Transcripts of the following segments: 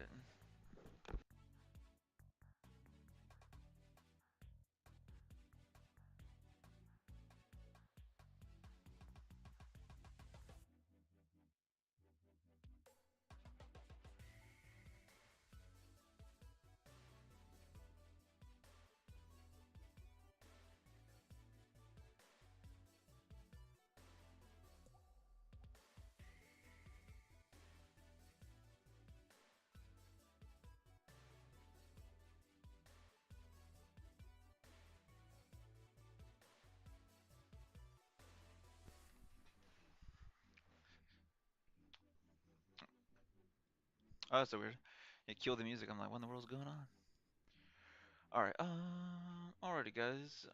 it. Oh, that's so weird. It killed the music. I'm like, what in the world's going on? All right. Alrighty, guys.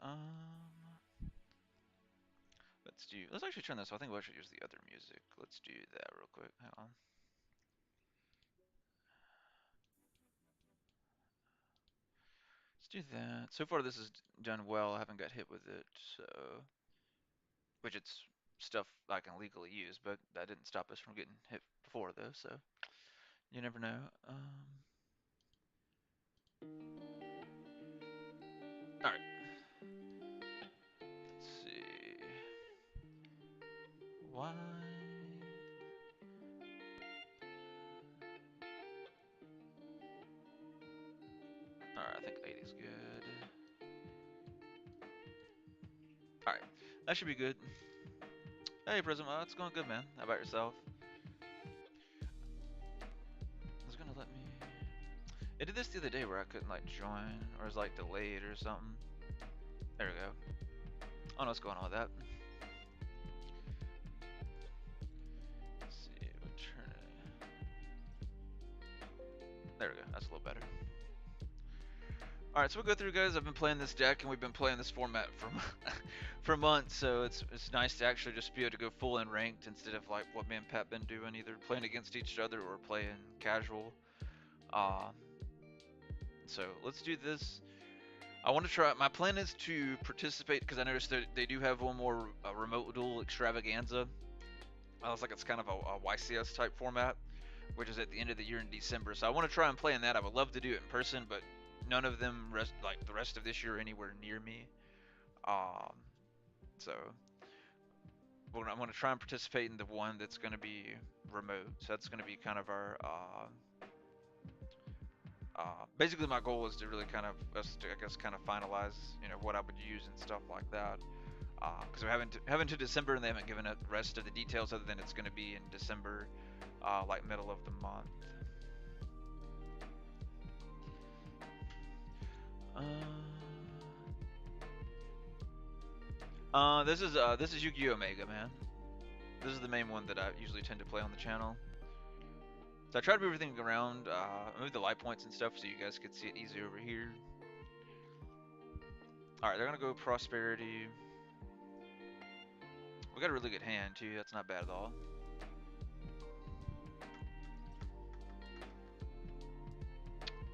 Let's do. Let's actually turn this. I think we'll actually use the other music. Let's do that real quick. Hang on. Let's do that. So far, this has done well. I haven't got hit with it, so which it's stuff I can legally use, but that didn't stop us from getting hit before, though. So you never know. All right. Let's see. Why? All right. I think 80's good. All right. That should be good. Hey, Prism. It's going good, man. How about yourself? It's gonna let me. It did this the other day where I couldn't like join, or it was like delayed or something. There we go. I don't know what's going on with that. Let's see, we'll turn it. There we go. That's a little better. All right, so we'll go through, guys. I've been playing this deck, and we've been playing this format for for months, so it's nice to actually just be able to go full in ranked instead of like what me and Pat been doing, either playing against each other or playing casual. Um, so let's do this. I want to try. My plan is to participate because I noticed that they do have one more remote duel extravaganza. Looks like it's kind of a YCS type format, which is at the end of the year in December. So I want to try and play in that. I would love to do it in person, but none of them like the rest of this year anywhere near me. Um, so I'm going to try and participate in the one that's going to be remote. So that's going to be kind of our basically my goal is to really kind of us to, I guess, kind of finalize, what I would use and stuff like that. Because we're having to December and they haven't given it the rest of the details other than it's going to be in December, like middle of the month. This is Yu-Gi-Oh! Omega, man. This is the main one that I usually tend to play on the channel. So I tried to move everything around, move the light points and stuff so you guys could see it easy over here. Alright, they're gonna go Prosperity. We got a really good hand too, that's not bad at all.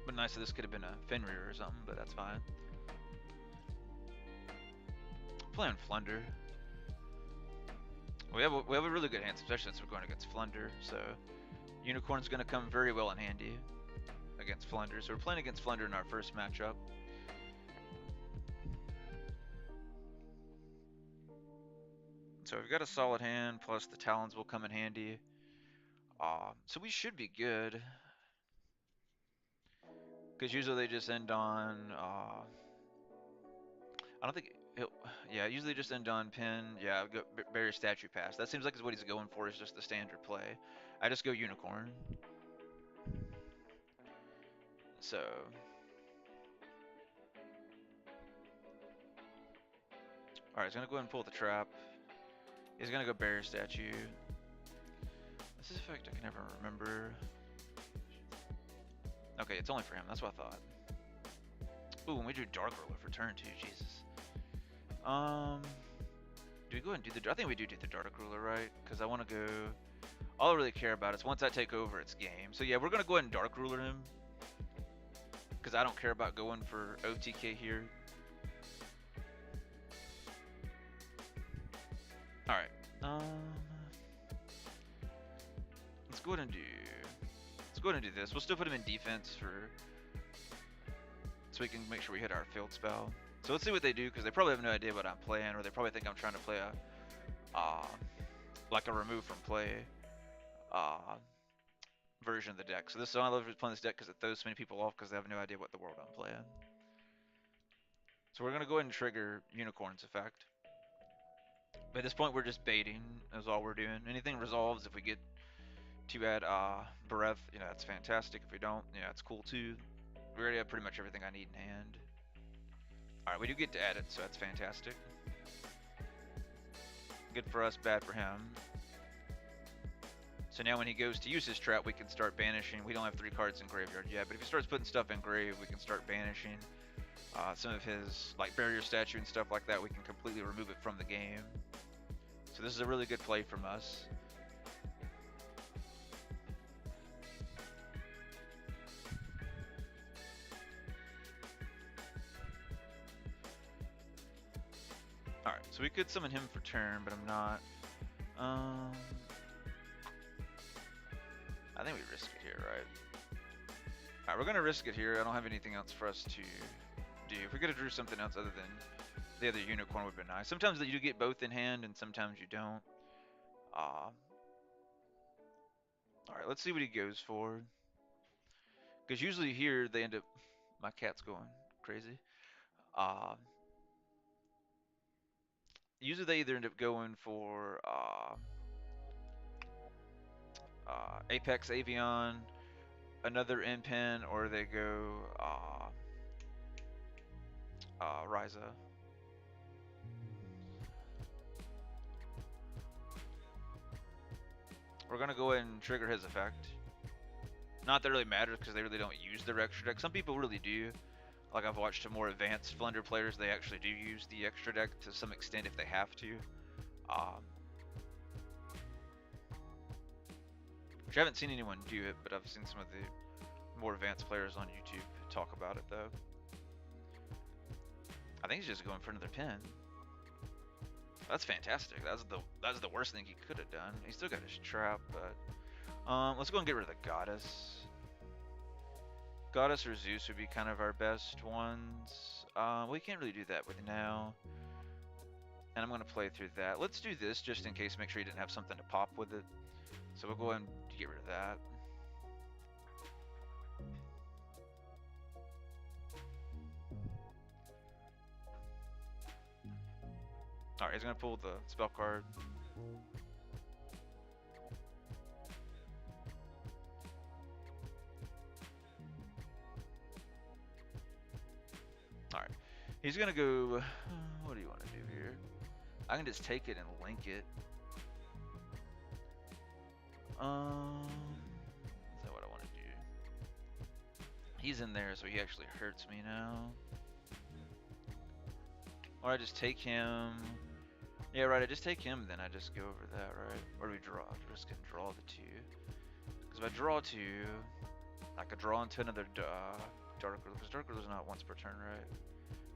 But nice if this could have been a Fenrir or something, but that's fine. Playing Flunder. We have a really good hand, especially since we're going against Flunder, so Unicorn's gonna come very well in handy against Flunder. So we're playing against Flunder in our first matchup. So we've got a solid hand, plus the Talons will come in handy. So we should be good. Because usually they just end on, I don't think he'll, yeah, usually just end on pin. Yeah, go barrier statue pass. That seems like is what he's going for, is just the standard play. I just go unicorn. So, alright, he's gonna go ahead and pull the trap. He's gonna go barrier statue. This is effect I can never remember. Okay, it's only for him. That's what I thought. Ooh, and we drew Dark Ruler for turn 2. Jesus. Do we go ahead and do the? I think we do the Dark Ruler, right? Because I want to go. All I really care about is once I take over, it's game. So yeah, we're gonna go ahead and Dark Ruler him. Because I don't care about going for OTK here. All right. Let's go ahead and do. Let's go ahead and do this. We'll still put him in defense so we can make sure we hit our field spell. So let's see what they do, because they probably have no idea what I'm playing, or they probably think I'm trying to play like a remove from play version of the deck. So this is why I love playing this deck, because it throws so many people off because they have no idea what the world I'm playing. So we're gonna go ahead and trigger Unicorn's effect. But at this point, we're just baiting. Is all we're doing. Anything resolves if we get to add breath. You know, that's fantastic. If we don't, yeah, it's cool too. We already have pretty much everything I need in hand. All right, we do get to add it, so that's fantastic. Good for us, bad for him. So now when he goes to use his trap, we can start banishing. We don't have 3 cards in graveyard yet, but if he starts putting stuff in grave, we can start banishing some of his like barrier statue and stuff like that. We can completely remove it from the game. So this is a really good play from us. Alright, so we could summon him for turn, but I'm not. I think we risk it here, right? Alright, we're gonna risk it here. I don't have anything else for us to do. If we could have drew something else other than the other unicorn would have been nice. Sometimes you get both in hand, and sometimes you don't. Alright, let's see what he goes for. Because usually here, they end up... My cat's going crazy. Usually they either end up going for Apex Avion, another Impen, or they go Ryza. We're gonna go ahead and trigger his effect. Not that it really matters, because they really don't use their extra deck. Some people really do. Like, I've watched some more advanced Splendor players, they actually do use the extra deck to some extent if they have to. Which I haven't seen anyone do it, but I've seen some of the more advanced players on YouTube talk about it, though. I think he's just going for another pin. That's fantastic. That's the worst thing he could have done. He still got his trap, but let's go and get rid of the Goddess. Goddess or Zeus would be kind of our best ones. We can't really do that with now. And I'm going to play through that. Let's do this just in case, make sure he didn't have something to pop with it. So we'll go ahead and get rid of that. Alright, he's going to pull the spell card. Alright, he's going to go... what do you want to do here? I can just take it and link it. Is that what I want to do? He's in there, so he actually hurts me now. Or I just take him. Yeah, right, I just take him, then I just go over that, right? Where do we draw? We're just going to draw the 2. Because if I draw 2, I could draw into another Dark Ruler. Because Dark Ruler's not once per turn, right?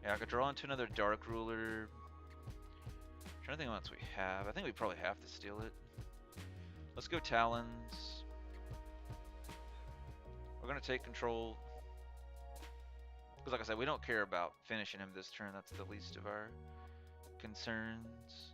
Yeah, I could draw into another Dark Ruler. I'm trying to think what else we have. I think we probably have to steal it. Let's go Talons. We're going to take control. Because like I said, we don't care about finishing him this turn. That's the least of our concerns.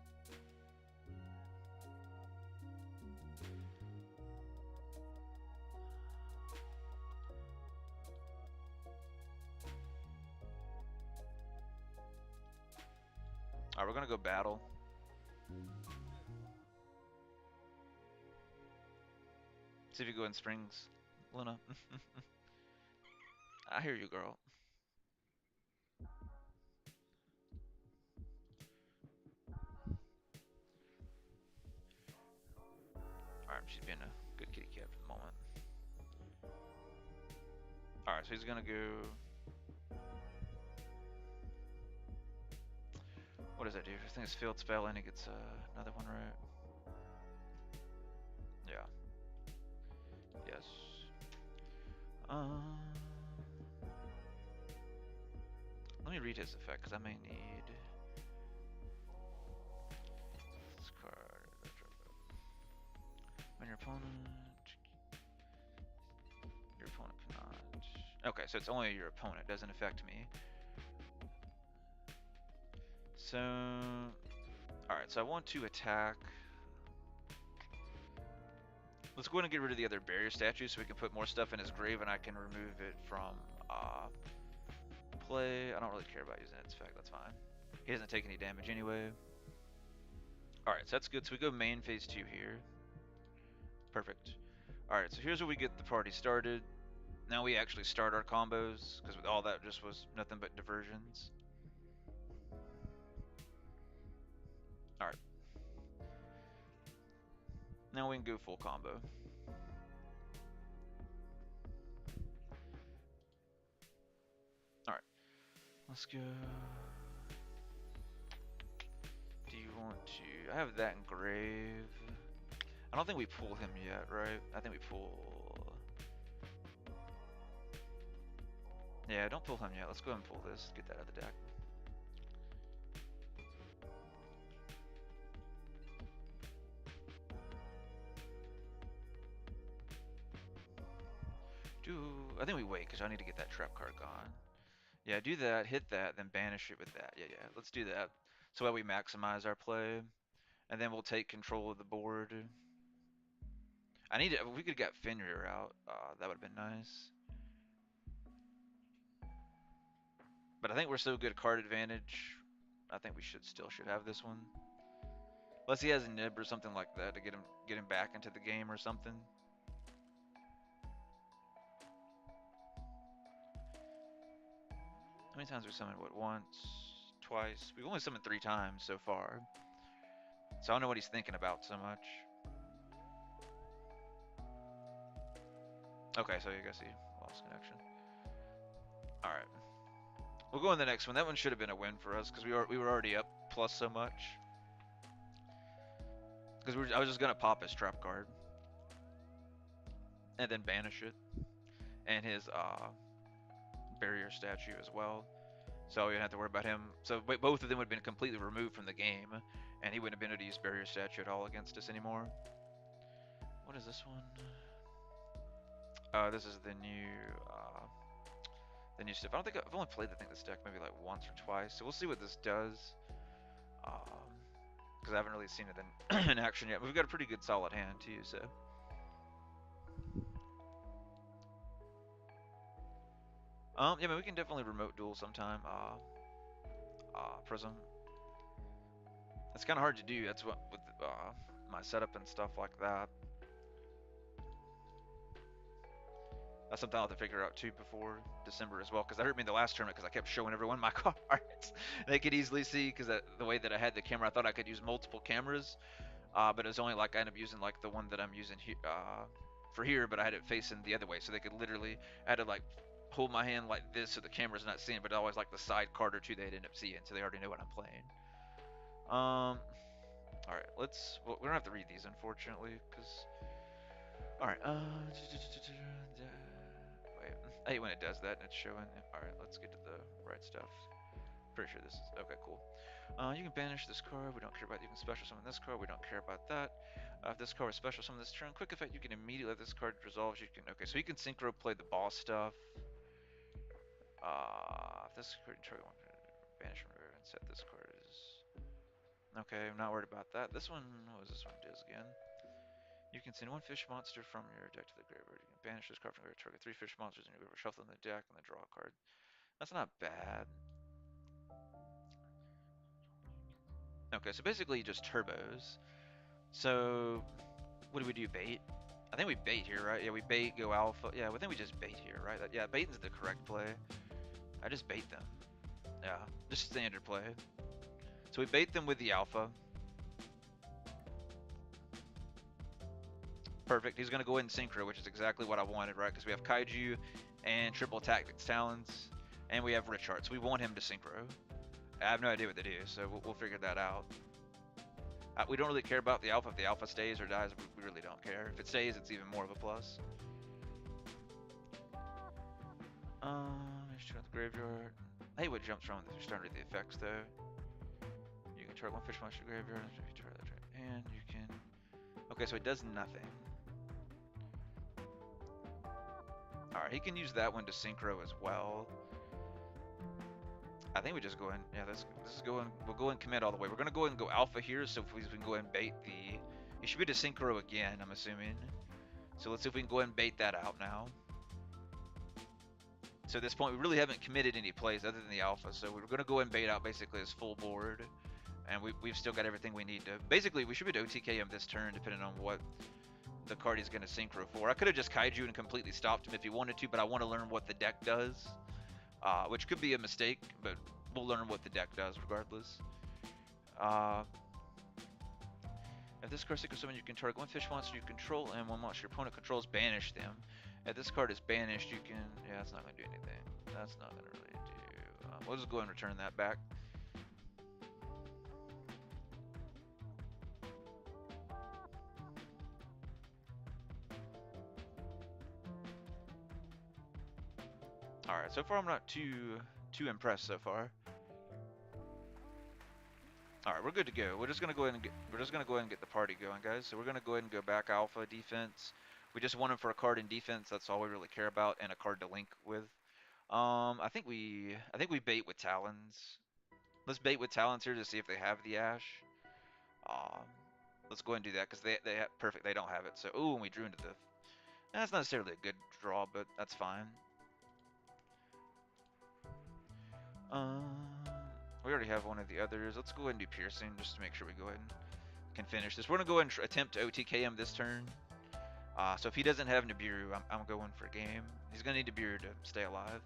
Alright, we're going to go battle. See if you go in Springs, Luna. I hear you, girl. Alright, she's being a good kitty cat for the moment. Alright, so he's gonna go... What does that do? I think it's field spell and he gets another one, right? Yeah. Yes. Let me read his effect, because I may need this card. When your opponent... Okay, so it's only your opponent, doesn't affect me. So, alright, so I want to attack. Let's go ahead and get rid of the other barrier statue so we can put more stuff in his grave and I can remove it from play. I don't really care about using its effect, that's fine. He doesn't take any damage anyway. Alright, so that's good. So we go main phase 2 here. Perfect. Alright, so here's where we get the party started. Now we actually start our combos, because all that just was nothing but diversions. Alright. Now we can go full combo. Alright. Let's go. Do you want to... I have that engrave. I don't think we pull him yet, right? I think we pull... Yeah, don't pull him yet. Let's go ahead and pull this. Get that out of the deck. I think we wait, because I need to get that trap card gone. Yeah, do that, hit that, then banish it with that. Yeah, let's do that. So that we maximize our play. And then we'll take control of the board. I need to, if we could get Fenrir out, that would have been nice. But I think we're so good card advantage. I think we still should have this one. Unless he has a nib or something like that to get him back into the game or something. How many times we summoned? What, once, twice? We've only summoned 3 times so far. So I don't know what he's thinking about so much. Okay, so I guess he lost connection. Alright. We'll go on the next one. That one should have been a win for us because we were already up plus so much. Because I was just gonna pop his trap card and then banish it, and his barrier statue as well. So you didn't have to worry about him. So both of them would have been completely removed from the game, and he wouldn't have been able to use barrier statue at all against us anymore. What is this one? This is the new stuff. I don't think I've only played this deck maybe like once or twice. So we'll see what this does. Because I haven't really seen it in action yet. But we've got a pretty good solid hand too. So. Yeah, I mean, we can definitely remote duel sometime. Prism. It's kind of hard to do. That's what with my setup and stuff like that. That's something I'll have to figure out too before December as well, because that hurt me in the last tournament because I kept showing everyone my cards. They could easily see because the way that I had the camera, I thought I could use multiple cameras, but it was only like I ended up using like the one that I'm using for here, but I had it facing the other way, so they could literally I had to like hold my hand like this so the camera's not seeing, but always like the side card or two they'd end up seeing, so they already know what I'm playing. All right, well, we don't have to read these unfortunately, because all right. Wait, I hate when it does that and it's showing. Alright, let's get to the right stuff. Pretty sure this is, okay, cool. You can banish this card, we don't care about it. You can special summon this card, we don't care about that. If this card was special summon this turn, quick effect, you can immediately let this card resolve. Okay, so you can synchro play the boss stuff. If this card target one, banish from and set this card is... Okay, I'm not worried about that. This one, what was this one does again? You can send 1 fish monster from your deck to the graveyard. You can banish this card from your target 3 fish monsters in your graveyard, shuffle in the deck, and then draw a card. That's not bad. Okay, so basically just turbos. So, what do we do, bait? I think we bait here, right? Yeah, we bait, go alpha. Yeah, I think we just bait here, right? Yeah, baiting's the correct play. I just bait them. Yeah, just standard play. So we bait them with the alpha. Perfect. He's going to go in synchro, which is exactly what I wanted, right? Because we have Kaiju and triple tactics talents, and we have Rich Art. So we want him to synchro. I have no idea what they do, so we'll figure that out. We don't really care about the alpha. If the alpha stays or dies, we really don't care. If it stays, it's even more of a plus. There's 2 at the graveyard. I hate what jumps from if you're starting to read the effects, though. You can target 1 fish monster graveyard, and you can... Okay, so it does nothing. Alright, he can use that one to synchro as well. I think we just go in. Yeah, let's just go in. We'll go and commit all the way. We're gonna go ahead and go alpha here, so if we can go ahead and bait the. It should be to synchro again, I'm assuming. So let's see if we can go ahead and bait that out now. So at this point, we really haven't committed any plays other than the alpha. So we're gonna go ahead and bait out basically his full board, and we've still got everything we need to. Basically, we should be to OTK him this turn, depending on what the card he's gonna synchro for. I could have just kaiju and completely stopped him if he wanted to, but I want to learn what the deck does. Which could be a mistake, but we'll learn what the deck does regardless. If this card synchros summon, you can target one fish monster you control and one monster your opponent controls, banish them. If this card is banished, you can... Yeah, that's not going to do anything. That's not going to really do... we'll just go ahead and return that back. Alright, so far I'm not too impressed so far. Alright, we're good to go. We're just gonna go ahead and get the party going, guys. So we're gonna go ahead and go back alpha defense. We just want him for a card in defense. That's all we really care about, and a card to link with. I think we bait with Talons. Let's bait with Talons here to see if they have the Ash. Let's go ahead and do that because they have perfect. They don't have it. So ooh, and we drew into the. That's not necessarily a good draw, but that's fine. We already have one of the others. Let's go ahead and do piercing just to make sure we go ahead and can finish this. We're gonna go ahead and attempt to OTK him this turn. So if he doesn't have Nibiru, I'm going for game. He's gonna need Nibiru to stay alive.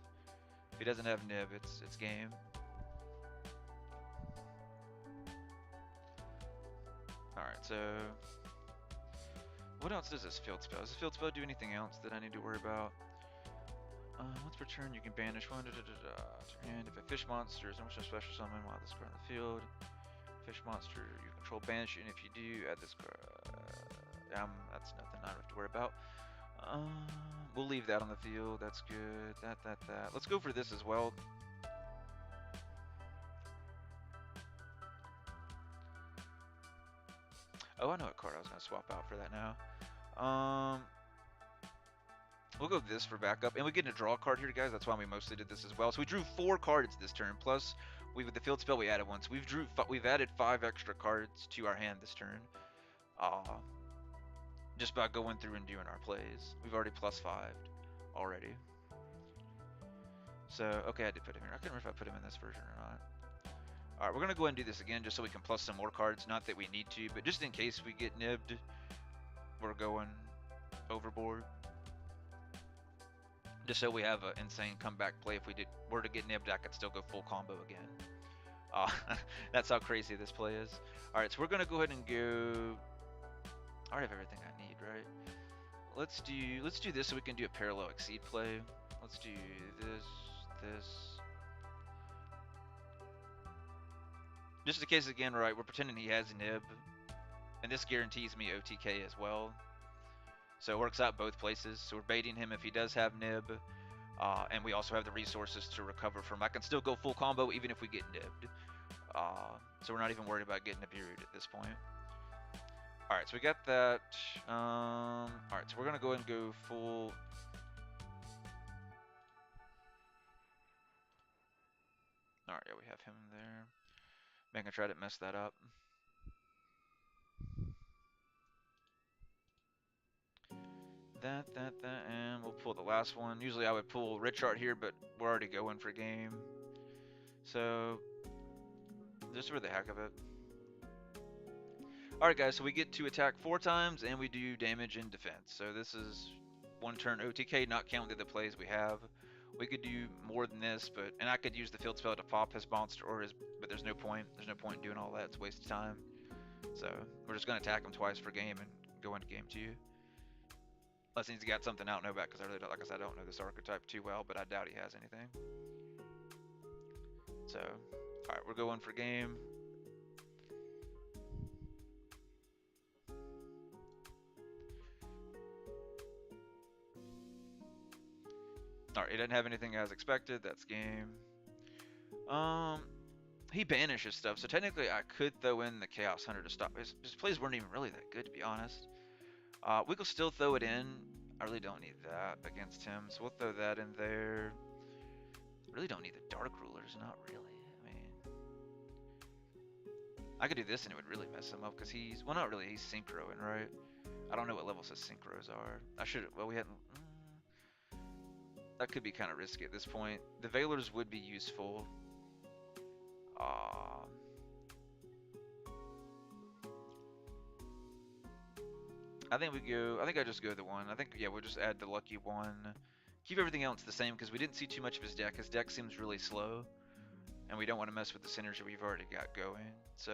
If he doesn't have Nib, it's game. Alright, so what else does this field spell? Does this field spell do anything else that I need to worry about? Once per turn, you can banish one. And if a fish monster is no special summon while this card on the field, fish monster you control banish, and if you do, add this card. That's nothing I don't have to worry about. We'll leave that on the field. That's good. That. Let's go for this as well. Oh, I know what card I was gonna swap out for that now. We'll go this for backup, and we get a draw card here, guys. That's why we mostly did this as well. So we drew 4 cards this turn, plus with the field spell we added one. So we've added 5 extra cards to our hand this turn, just by going through and doing our plays. We've already +5'd already. So okay, I did put him here. I can't remember if I put him in this version or not. All right, we're gonna go ahead and do this again, just so we can plus some more cards. Not that we need to, but just in case we get nibbed, we're going overboard. Just so we have an insane comeback play. If we were to get nibbed, I could still go full combo again. That's how crazy this play is. Alright, so we're going to go ahead and go... I already have everything I need, right? Let's do this so we can do a parallel exceed play. Let's do this. Just in case, again, right, we're pretending he has nib. And this guarantees me OTK as well. So it works out both places. So we're baiting him if he does have nib, and we also have the resources to recover from. I can still go full combo even if we get nibbed. So we're not even worried about getting Nibiru'd at this point. Alright, so we got that. Alright, so we're going to go ahead and go full... Alright, yeah, we have him there. Maybe I can try to mess that up. That, and we'll pull the last one. Usually I would pull Richard here, but we're already going for game. So, just for the heck of it. Alright guys, so we get to attack 4 times, and we do damage in defense. So this is 1 turn OTK, not counting the plays we have. We could do more than this, and I could use the field spell to pop his monster, but there's no point. There's no point in doing all that, it's a waste of time. So, we're just going to attack him twice for game and go into game 2. Unless he's got something I don't know about, because I really don't, like I said, I don't know this archetype too well, but I doubt he has anything. So, alright, we're going for game. Alright, he doesn't have anything as expected, that's game. He banishes stuff, so technically I could throw in the Chaos Hunter to stop. His plays weren't even really that good, to be honest. We could still throw it in. I really don't need that against him, so we'll throw that in there. I really don't need the Dark Rulers, not really. I mean, I could do this and it would really mess him up because he's, well, not really, he's synchroing, right? I don't know what levels his synchros are. I should, well, we hadn't, that could be kind of risky at this point. The Veilers would be useful. Uh, I think we go, I think I just go the one. I think, yeah, we'll just add the lucky one. Keep everything else the same because we didn't see too much of his deck. His deck seems really slow, and we don't want to mess with the synergy we've already got going. So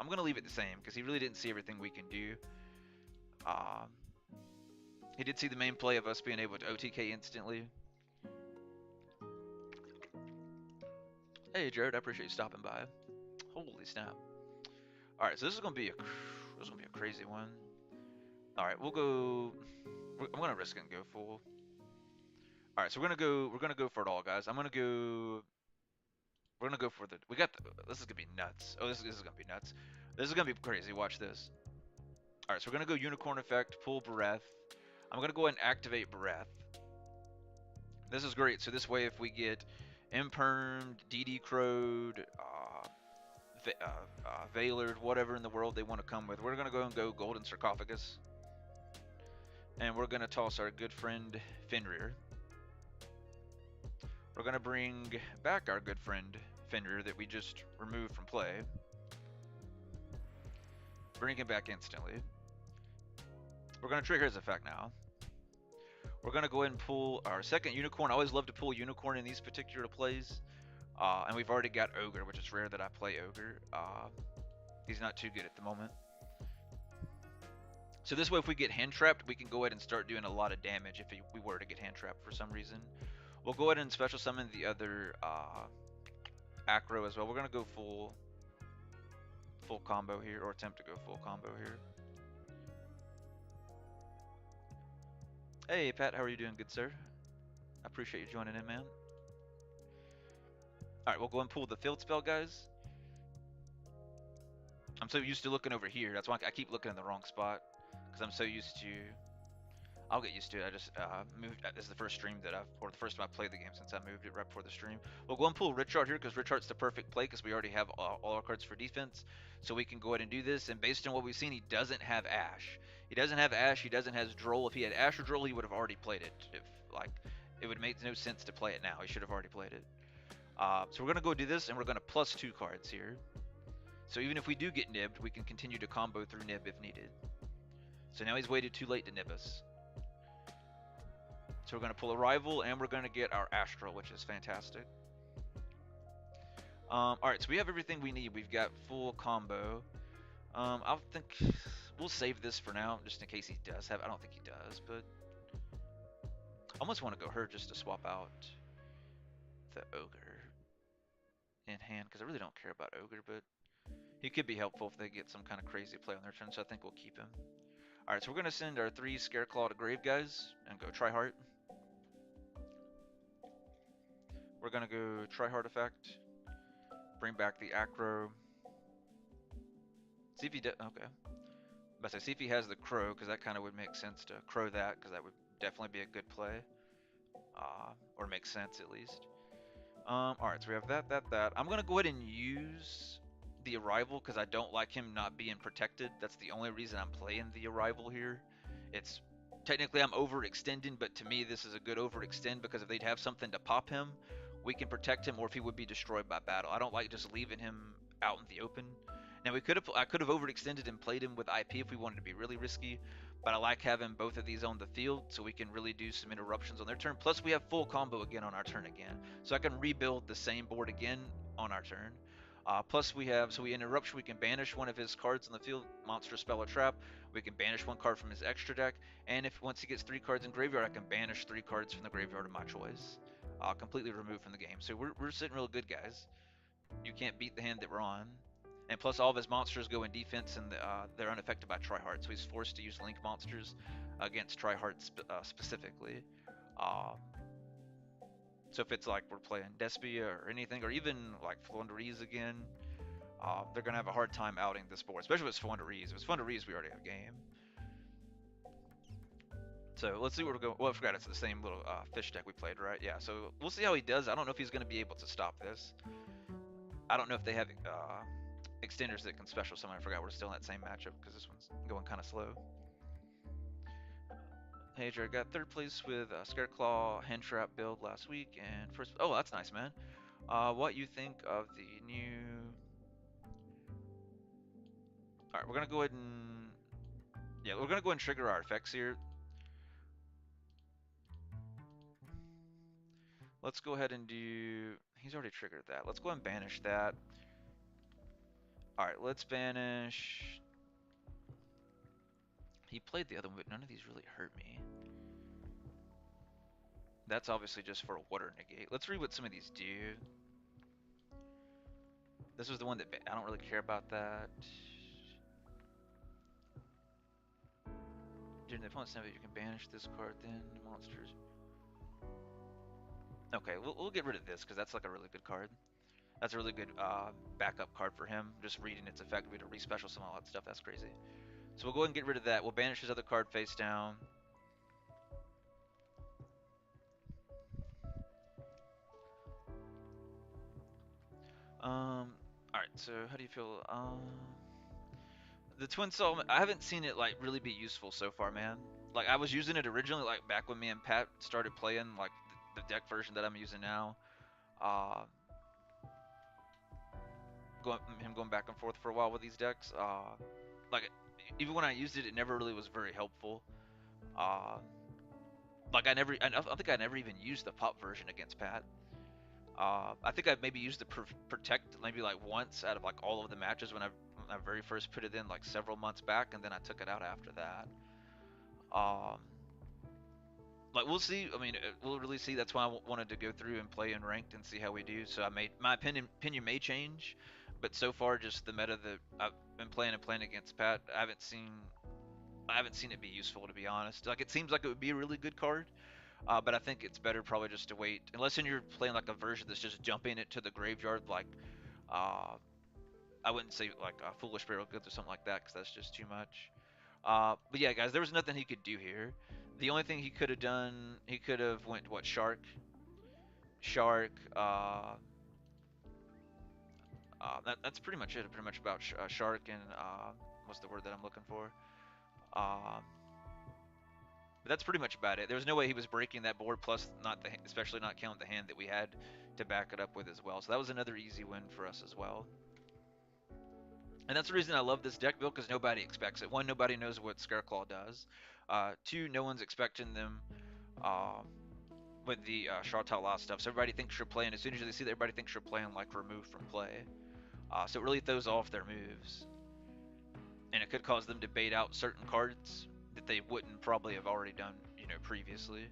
I'm going to leave it the same because he really didn't see everything we can do. He did see the main play of us being able to OTK instantly. Hey Jared, I appreciate you stopping by. Holy snap! All right, so this is gonna be a crazy one. All right, we'll go. I'm gonna risk it and go full. All right, so we're gonna go for it all, guys. We're gonna go for the. This is gonna be nuts. Oh, this is gonna be nuts. This is gonna be crazy. Watch this. All right, so we're gonna go Unicorn Effect, pull Breath. I'm gonna go ahead and activate Breath. This is great. So this way, if we get Impermed, DD Crowed, Veilered, whatever in the world they want to come with, we're gonna go and go Golden Sarcophagus, and we're gonna toss our good friend Fenrir. We're gonna bring back our good friend Fenrir that we just removed from play. Bring him back instantly. We're gonna trigger his effect now. We're gonna go ahead and pull our second Unicorn. I always love to pull Unicorn in these particular plays. And we've already got Ogre, which is rare that I play Ogre. He's not too good at the moment. So this way, if we get hand trapped, we can go ahead and start doing a lot of damage if we were to get hand trapped for some reason. We'll go ahead and special summon the other Acro as well. We're gonna go full combo here, or attempt to go full combo here. Hey Pat, how are you doing, good sir? I appreciate you joining in, man. Alright, we'll go and pull the field spell, guys. I'm so used to looking over here. That's why I keep looking in the wrong spot. Because I'm so used to... I'll get used to it. I just moved... This is the first stream that or the first time I played the game since I moved it right before the stream. We'll go and pull Richard here because Richard's the perfect play because we already have all our cards for defense. So we can go ahead and do this. And based on what we've seen, he doesn't have Ash. He doesn't have Ash. He doesn't have Droll. If he had Ash or Droll, he would have already played it. It would make no sense to play it now. He should have already played it. So we're going to go do this, and we're going to plus 2 cards here. So even if we do get nibbed, we can continue to combo through nib if needed. So now he's waited too late to nib us. So we're going to pull a rival, and we're going to get our Astral, which is fantastic. Alright, so we have everything we need. We've got full combo. I think we'll save this for now, just in case he does have... I don't think he does, but... I almost want to go her just to swap out the Ogre in hand, because I really don't care about Ogre, but he could be helpful if they get some kind of crazy play on their turn, so I think we'll keep him. Alright, so we're going to send our 3 Scareclaw to grave, guys, and go Tryheart. We're going to go Tryheart effect, bring back the Acro. See if he does, okay. But I see if he has the Crow, because that kind of would make sense to Crow that, because that would definitely be a good play. Or make sense at least. Alright, so we have that. I'm going to go ahead and use the Arrival because I don't like him not being protected. That's the only reason I'm playing the Arrival here. It's technically I'm overextending, but to me this is a good overextend because if they'd have something to pop him, we can protect him, or if he would be destroyed by battle. I don't like just leaving him out in the open. Now I could have overextended and played him with IP if we wanted to be really risky, but I like having both of these on the field so we can really do some interruptions on their turn. Plus we have full combo again on our turn again, so I can rebuild the same board again on our turn. Plus we have, so we interruption, we can banish one of his cards on the field, monster, spell, or trap. We can banish one card from his extra deck, and if once he gets 3 cards in graveyard, I can banish 3 cards from the graveyard of my choice. Completely removed from the game. So we're sitting real good, guys. You can't beat the hand that we're on. And plus all of his monsters go in defense, and they're unaffected by Tryheart, so he's forced to use Link monsters against Tryheart specifically. So if it's like we're playing Despia or anything, or even like Floowandereeze again, they're going to have a hard time outing this board, especially if it's Floowandereeze. If it's Floowandereeze, we already have game. So let's see what we're going. Well, I forgot it's the same little fish deck we played, right? Yeah. So we'll see how he does. I don't know if he's going to be able to stop this. I don't know if they have extenders that can special summon. I forgot we're still in that same matchup because this one's going kind of slow. Hey, Jared, got third place with Scareclaw Hand Trap build last week, and first. Oh, that's nice, man. What you think of the new? All right, we're gonna go ahead and yeah, we're gonna go ahead and trigger our effects here. Let's go ahead and do. He's already triggered that. Let's go ahead and banish that. All right, let's banish. He played the other one, but none of these really hurt me. That's obviously just for a water negate. Let's read what some of these do. This was the one that I don't really care about that. During the opponent's turn, you can banish this card. Then monsters. Okay, we'll get rid of this because that's like a really good card. That's a really good backup card for him. Just reading its effect, we to respecial some all that stuff. That's crazy. So we'll go ahead and get rid of that. We'll banish his other card face down. All right. So how do you feel? The Twin Soul. I haven't seen it like really be useful so far, man. Like I was using it originally, like back when me and Pat started playing, like the deck version that I'm using now. Uh, going back and forth for a while with these decks. Like even when I used it, it never really was very helpful. Uh, I don't think I never even used the pop version against Pat. I think I maybe used the protect maybe like once out of like all of the matches when I very first put it in like several months back, and then I took it out after that. Um, like we'll see. I mean, we'll really see. That's why I wanted to go through and play in ranked and see how we do. So I made my opinion may change, but so far just the meta that I've been playing and playing against Pat, I haven't seen it be useful to be honest. Like it seems like it would be a really good card, but I think it's better probably just to wait. Unless you're playing like a version that's just jumping it to the graveyard, like uh, I wouldn't say like Foolish Barrel Goods or something like that, because that's just too much. But yeah, guys, there was nothing he could do here. The only thing he could have done, he could have went what Shark. That's pretty much it. Pretty much about Shark and what's the word that I'm looking for? Um, But that's pretty much about it. There was no way he was breaking that board, plus not especially not counting the hand that we had to back it up with as well. So that was another easy win for us as well. And that's the reason I love this deck build, because nobody expects it. One, nobody knows what Scareclaw does. Two, no one's expecting them uh, with the Kshatri-La stuff. So everybody thinks you're playing. As soon as they see that, everybody thinks you're playing like removed from play. So it really throws off their moves. And it could cause them to bait out certain cards that they wouldn't probably have already done, previously.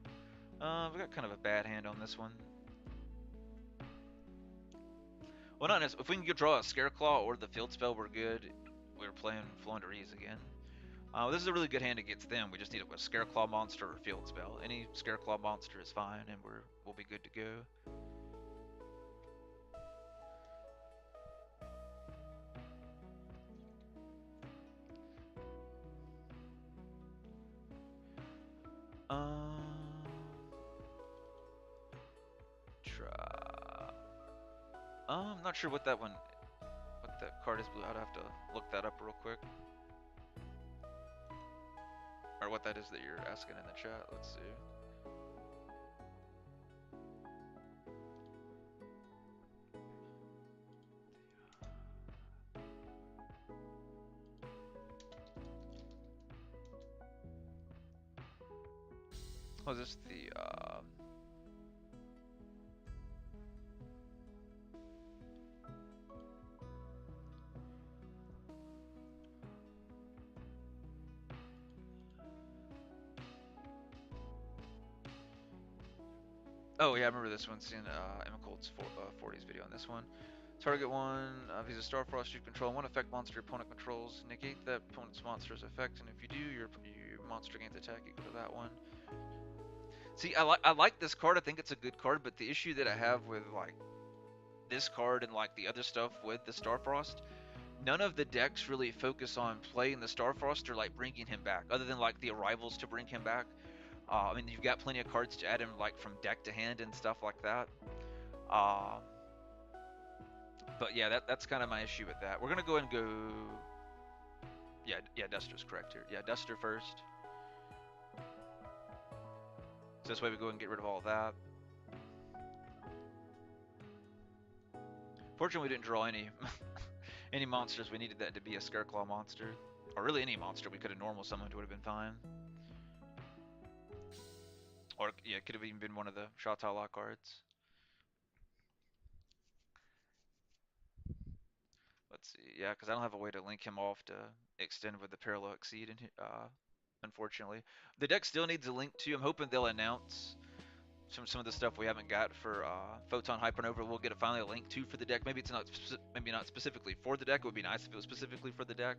We got kind of a bad hand on this one. Well, not necessarily. If we can draw a Scareclaw or the Field Spell, we're good. We're playing Flounderies again. This is a really good hand against them. We just need a Scareclaw monster or Field Spell. Any Scareclaw monster is fine, and we'll be good to go. I'm not sure what that card is blue. I'd have to look that up real quick. Or what that is that you're asking in the chat. Let's see. Oh, is this the Oh yeah, I remember this one. Seeing Emma Colt's 40s video on this one. Target one. If he's a Starfrost you control, one effect monster your opponent controls. Negate that opponent's monster's effect, and if you do, your monster gains attack equal to that one. See, I like this card. I think it's a good card, but the issue that I have with like this card and like the other stuff with the Starfrost, none of the decks really focus on playing the Starfrost or like bringing him back, other than like the arrivals to bring him back. I mean, you've got plenty of cards to add in, like from deck to hand and stuff like that. Uh, but yeah, that's kind of my issue with that. We're gonna go and go. Yeah, Duster's correct here. Yeah, Duster first. So this way we go and get rid of all of that. Fortunately, we didn't draw any any monsters. We needed that to be a Scareclaw monster, or really any monster we could have normal summoned would have been fine. Or yeah, it could have even been one of the Kshatri-La cards. Let's see. Yeah, because I don't have a way to link him off to extend with the Parallel Exceed, unfortunately. The deck still needs a link to. I'm hoping they'll announce some of the stuff we haven't got for Photon Hypernova. We'll get finally a link to for the deck. Maybe it's not maybe not specifically for the deck. It would be nice if it was specifically for the deck,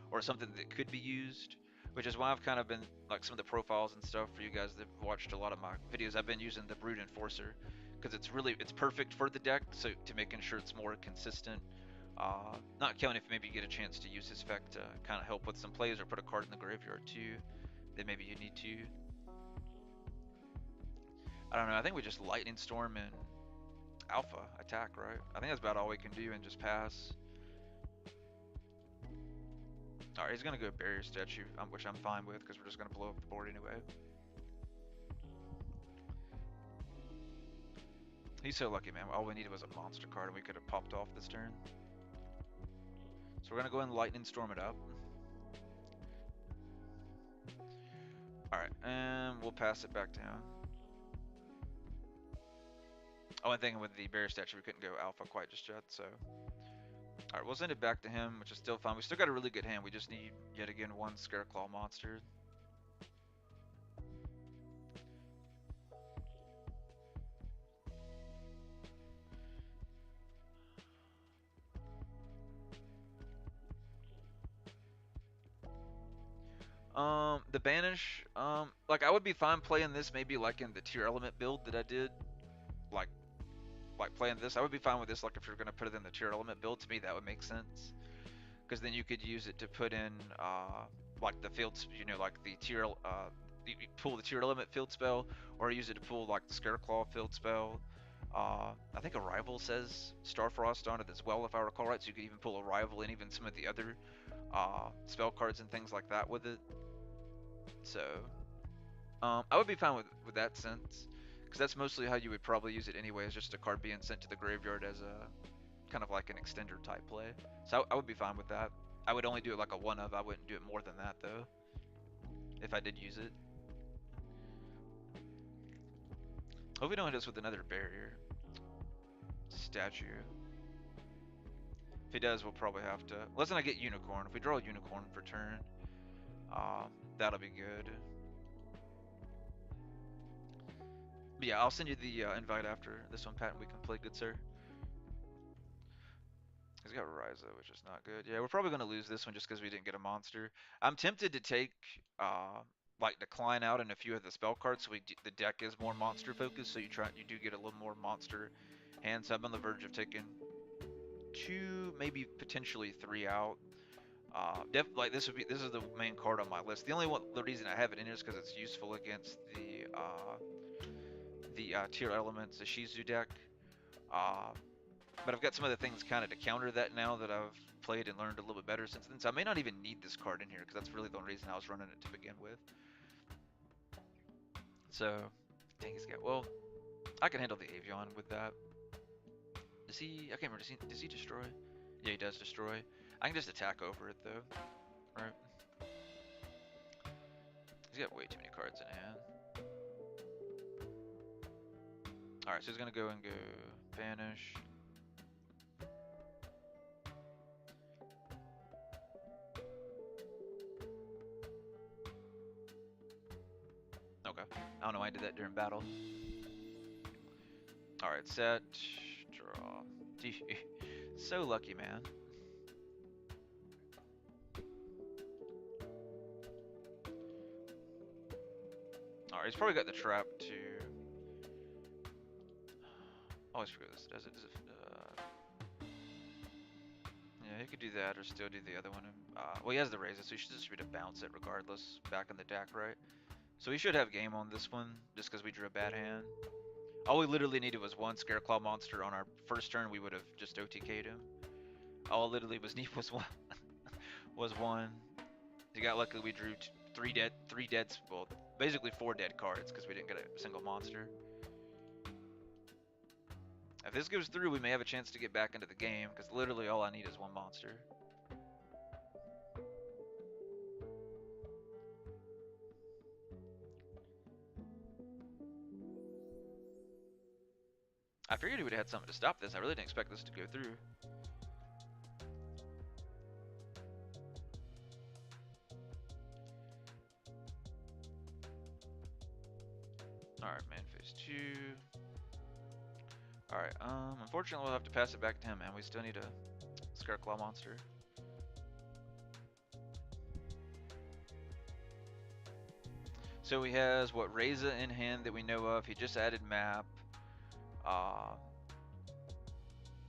or something that could be used. Which is why I've kind of been like some of the profiles and stuff for you guys that have watched a lot of my videos. I've been using the Brood Enforcer because it's perfect for the deck. So to making sure it's more consistent. Not counting if maybe you get a chance to use his effect to kind of help with some plays or put a card in the graveyard too, that maybe you need to. I don't know. I think we just Lightning Storm and Alpha attack, right? I think that's about all we can do and just pass. Alright, he's going to go Barrier Statue, which I'm fine with because we're just going to blow up the board anyway. He's so lucky, man. All we needed was a monster card and we could have popped off this turn. So we're going to go and Lightning Storm it up. Alright, and we'll pass it back down. Oh, and thinking with the Barrier Statue, we couldn't go Alpha quite just yet, so... Alright, we'll send it back to him, which is still fine. We still got a really good hand. We just need, yet again, one Scareclaw monster. The Banish, like I would be fine playing this maybe like in the Tier Element build that I did. Like, playing this. I would be fine with this, like if you're going to put it in the Tier Element build. To me, that would make sense. Because then you could use it to put in, like the fields, like the you pull the Tier Element field spell, or use it to pull like the Scareclaw field spell. I think Arrival says Starfrost on it as well, if I recall right, so you could even pull Arrival and even some of the other spell cards and things like that with it. So, I would be fine with that sense, because that's mostly how you would probably use it anyway, is just a card being sent to the graveyard as a kind of like an extender type play. So I would be fine with that. I would only do it like a one of. I wouldn't do it more than that though, if I did use it. Hope we don't hit us with another barrier statue. If he does, we'll probably have to. Let's not get Unicorn. If we draw a Unicorn for turn, that'll be good. But yeah, I'll send you the invite after this one, Pat, and we can play, good sir. He's got Ryza, which is not good. Yeah, we're probably going to lose this one just because we didn't get a monster. I'm tempted to take, like, Decline out in a few of the spell cards, so the deck is more monster focused, so you do get a little more monster hands. So I'm on the verge of taking 2, maybe potentially 3 out. Like this is the main card on my list. The reason I have it in here is because it's useful against the tier elements, the Shizu deck. But I've got some other things kind of to counter that now that I've played and learned a little bit better since then. So I may not even need this card in here because that's really the only reason I was running it to begin with. So, dang, he's got. Well, I can handle the Avion with that. Does he? I can't remember. Does he destroy? Yeah, he does destroy. I can just attack over it though. Right. He's got way too many cards in hand. Alright, so he's gonna go and go Banish. Okay. I don't know why I did that during battle. Alright, set. Draw. So lucky, man. Alright, he's probably got the trap too. Always forget this. Does it? Yeah, he could do that or still do the other one. Well, he has the raises, so he should just be able to bounce it regardless back in the deck, right? So we should have game on this one, just because we drew a bad hand. All we literally needed was one Scareclaw monster on our first turn. We would have just OTK'd him. All literally was need was one. Was one. He got lucky. We drew three dead, well, basically 4 dead cards because we didn't get a single monster. If this goes through, we may have a chance to get back into the game because literally all I need is one monster. I figured he would have had something to stop this. I really didn't expect this to go through. Alright, man, phase 2. Alright, unfortunately we'll have to pass it back to him, man. We still need a Scareclaw monster. So he has, what, Reza in hand that we know of. He just added map.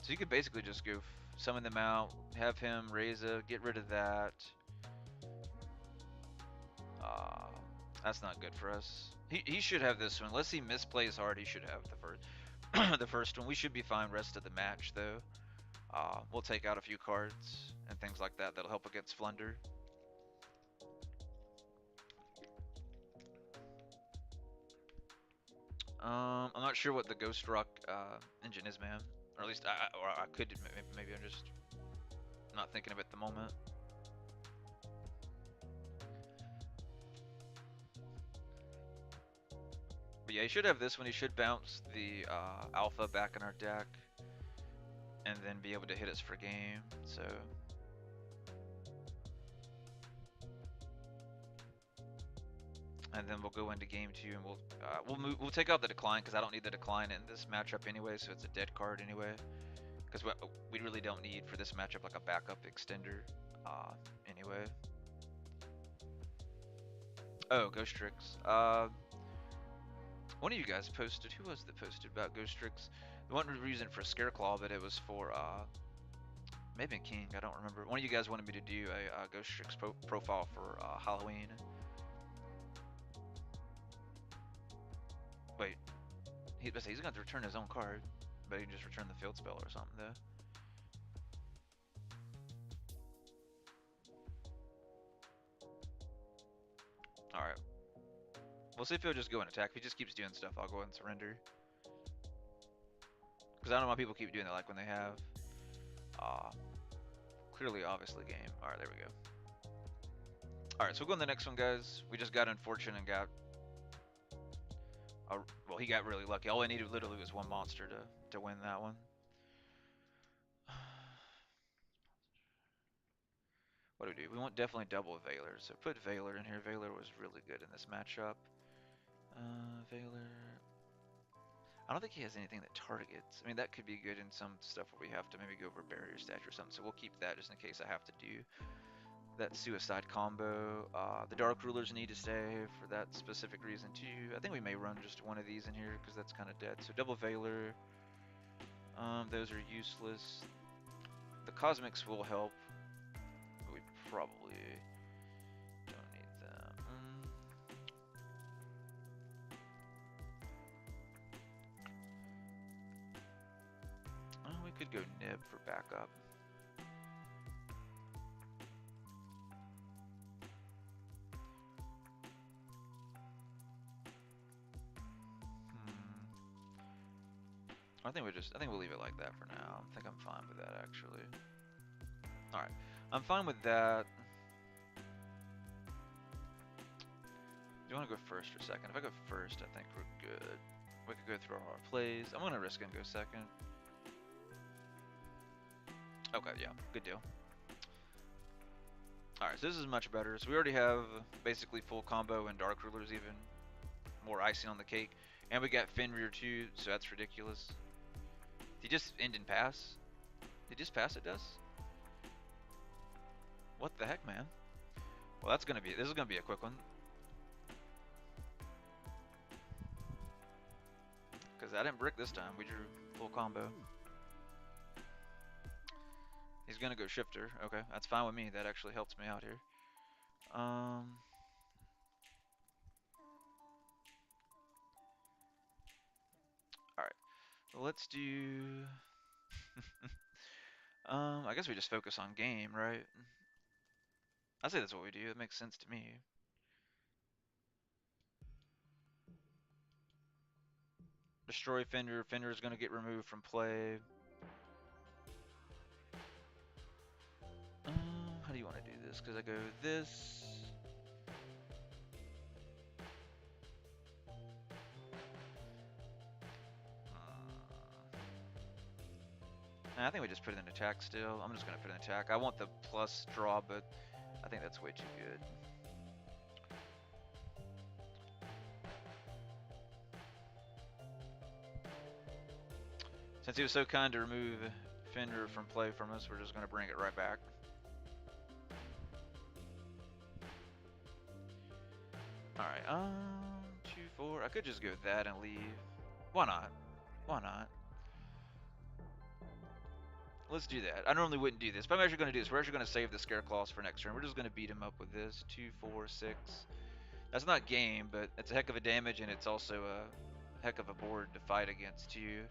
So you could basically just go summon them out, have him Reza, get rid of that. That's not good for us. He should have this one. Unless he misplays hard, he should have the first the first one. We should be fine rest of the match though. We'll take out a few cards and things like that that'll help against Flunder. I'm not sure what the Ghost Rock engine is, man. Or at least I could, maybe I'm just not thinking of it at the moment. But yeah, he should have this one. He should bounce the alpha back in our deck and then be able to hit us for game. So and then we'll go into game 2 and we'll take out the decline because I don't need the decline in this matchup anyway, so it's a dead card anyway. Because we really don't need for this matchup like a backup extender anyway. Oh, Ghost Tricks. One of you guys posted. Who was that posted about Ghost Tricks? The one reason for Scareclaw, but it was for maybe King. I don't remember. One of you guys wanted me to do a Ghost Tricks profile for Halloween. Wait, he's gonna have to return his own card, but he can just return the field spell or something though. Alright. We'll see if he'll just go and attack. If he just keeps doing stuff, I'll go ahead and surrender. Because I don't know why people keep doing that, like when they have clearly, obviously game. Alright, there we go. Alright, so we'll go on the next one, guys. We just got unfortunate and got... well, he got really lucky. All I needed literally was one monster to win that one. What do we do? We want definitely double Valor, so put Valor in here. Valor was really good in this matchup. Valor... I don't think he has anything that targets. I mean, that could be good in some stuff where we have to maybe go over barrier statue or something, so we'll keep that just in case I have to do that suicide combo. The Dark Rulers need to stay for that specific reason too. I think we may run just one of these in here because that's kind of dead. So double Valor. Those are useless. The Cosmics will help, but we probably don't need them. We could go Nib for backup. I think we'll leave it like that for now. I think I'm fine with that actually. Alright, I'm fine with that. Do you want to go first or second? If I go first, I think we're good. We could go through all our plays. I'm gonna risk and go second. Okay, yeah, good deal. Alright, so this is much better. So we already have basically full combo and Dark Rulers, even more icing on the cake. And we got Fenrir too, so that's ridiculous. Did he just end and pass? Did he just pass it, Des? What the heck, man? Well, this is gonna be a quick one. Because I didn't brick this time, we drew full combo. He's gonna go Shifter, okay, that's fine with me, that actually helps me out here. Let's do. I guess we just focus on game, right? I say that's what we do. It makes sense to me. Destroy Fender. Fender is going to get removed from play. How do you want to do this? Because I go this. Nah, I think we just put it in attack still. I'm just going to put it in attack. I want the plus draw, but I think that's way too good. Since he was so kind to remove Fender from play from us, we're just going to bring it right back. Alright, 2, 4. I could just go with that and leave. Why not? Why not? Let's do that. I normally wouldn't do this, but I'm actually going to do this. We're actually going to save the Scare Claws for next turn. We're just going to beat him up with this. 2, 4, 6. That's not game, but it's a heck of a damage, and it's also a heck of a board to fight against, too.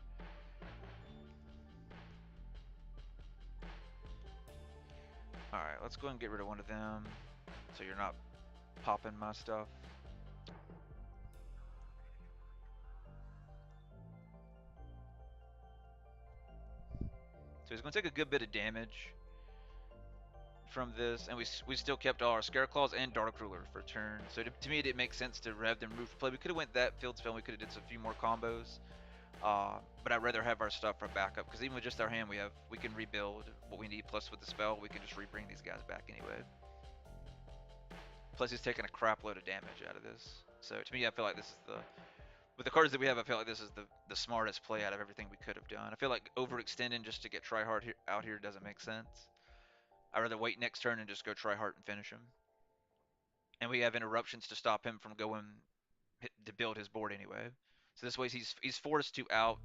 Alright, let's go ahead and get rid of one of them, so you're not popping my stuff. So he's going to take a good bit of damage from this, and we still kept all our Scare Claws and Dark Ruler for turn. So to me, it didn't make sense to have them move play. We could have went that field spell. We could have did a few more combos, but I'd rather have our stuff for backup because even with just our hand, we can rebuild what we need. Plus with the spell, we can just rebring these guys back anyway. Plus he's taking a crap load of damage out of this. So to me, I feel like this is with the cards that we have, I feel like this is the smartest play out of everything we could have done. I feel like overextending just to get try hard out here doesn't make sense. I'd rather wait next turn and just go try hard and finish him. And we have interruptions to stop him from going to build his board anyway. So this way he's forced to out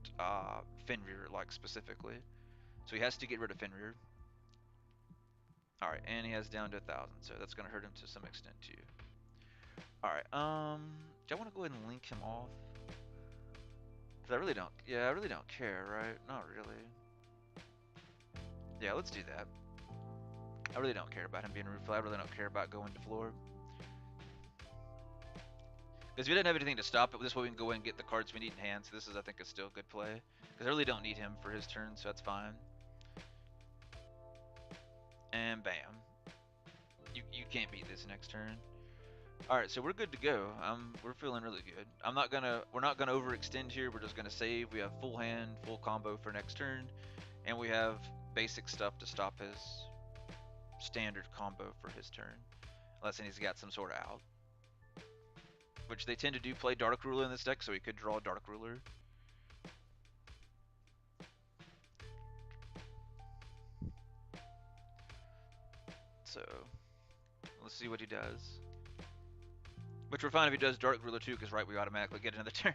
Fenrir, like specifically. So he has to get rid of Fenrir. Alright, and he has down to 1,000, so that's gonna hurt him to some extent too. Alright, do I wanna go ahead and link him off? Cause I really don't care, right? Not really. Yeah, let's do that. I really don't care about him being roof. I really don't care about going to floor. Because we didn't have anything to stop it, this way we can go in and get the cards we need in hand. So this is, I think, is still a good play. Because I really don't need him for his turn, so that's fine. And bam. You can't beat this next turn. Alright, so we're good to go. We're feeling really good. We're not gonna overextend here. We're just gonna save. We have full hand, full combo for next turn, and we have basic stuff to stop his standard combo for his turn, unless he's got some sort of out. Which they tend to do play Dark Ruler in this deck, so he could draw Dark Ruler. So let's see what he does. Which we're fine if he does Dark Ruler too, because right, we automatically get another turn,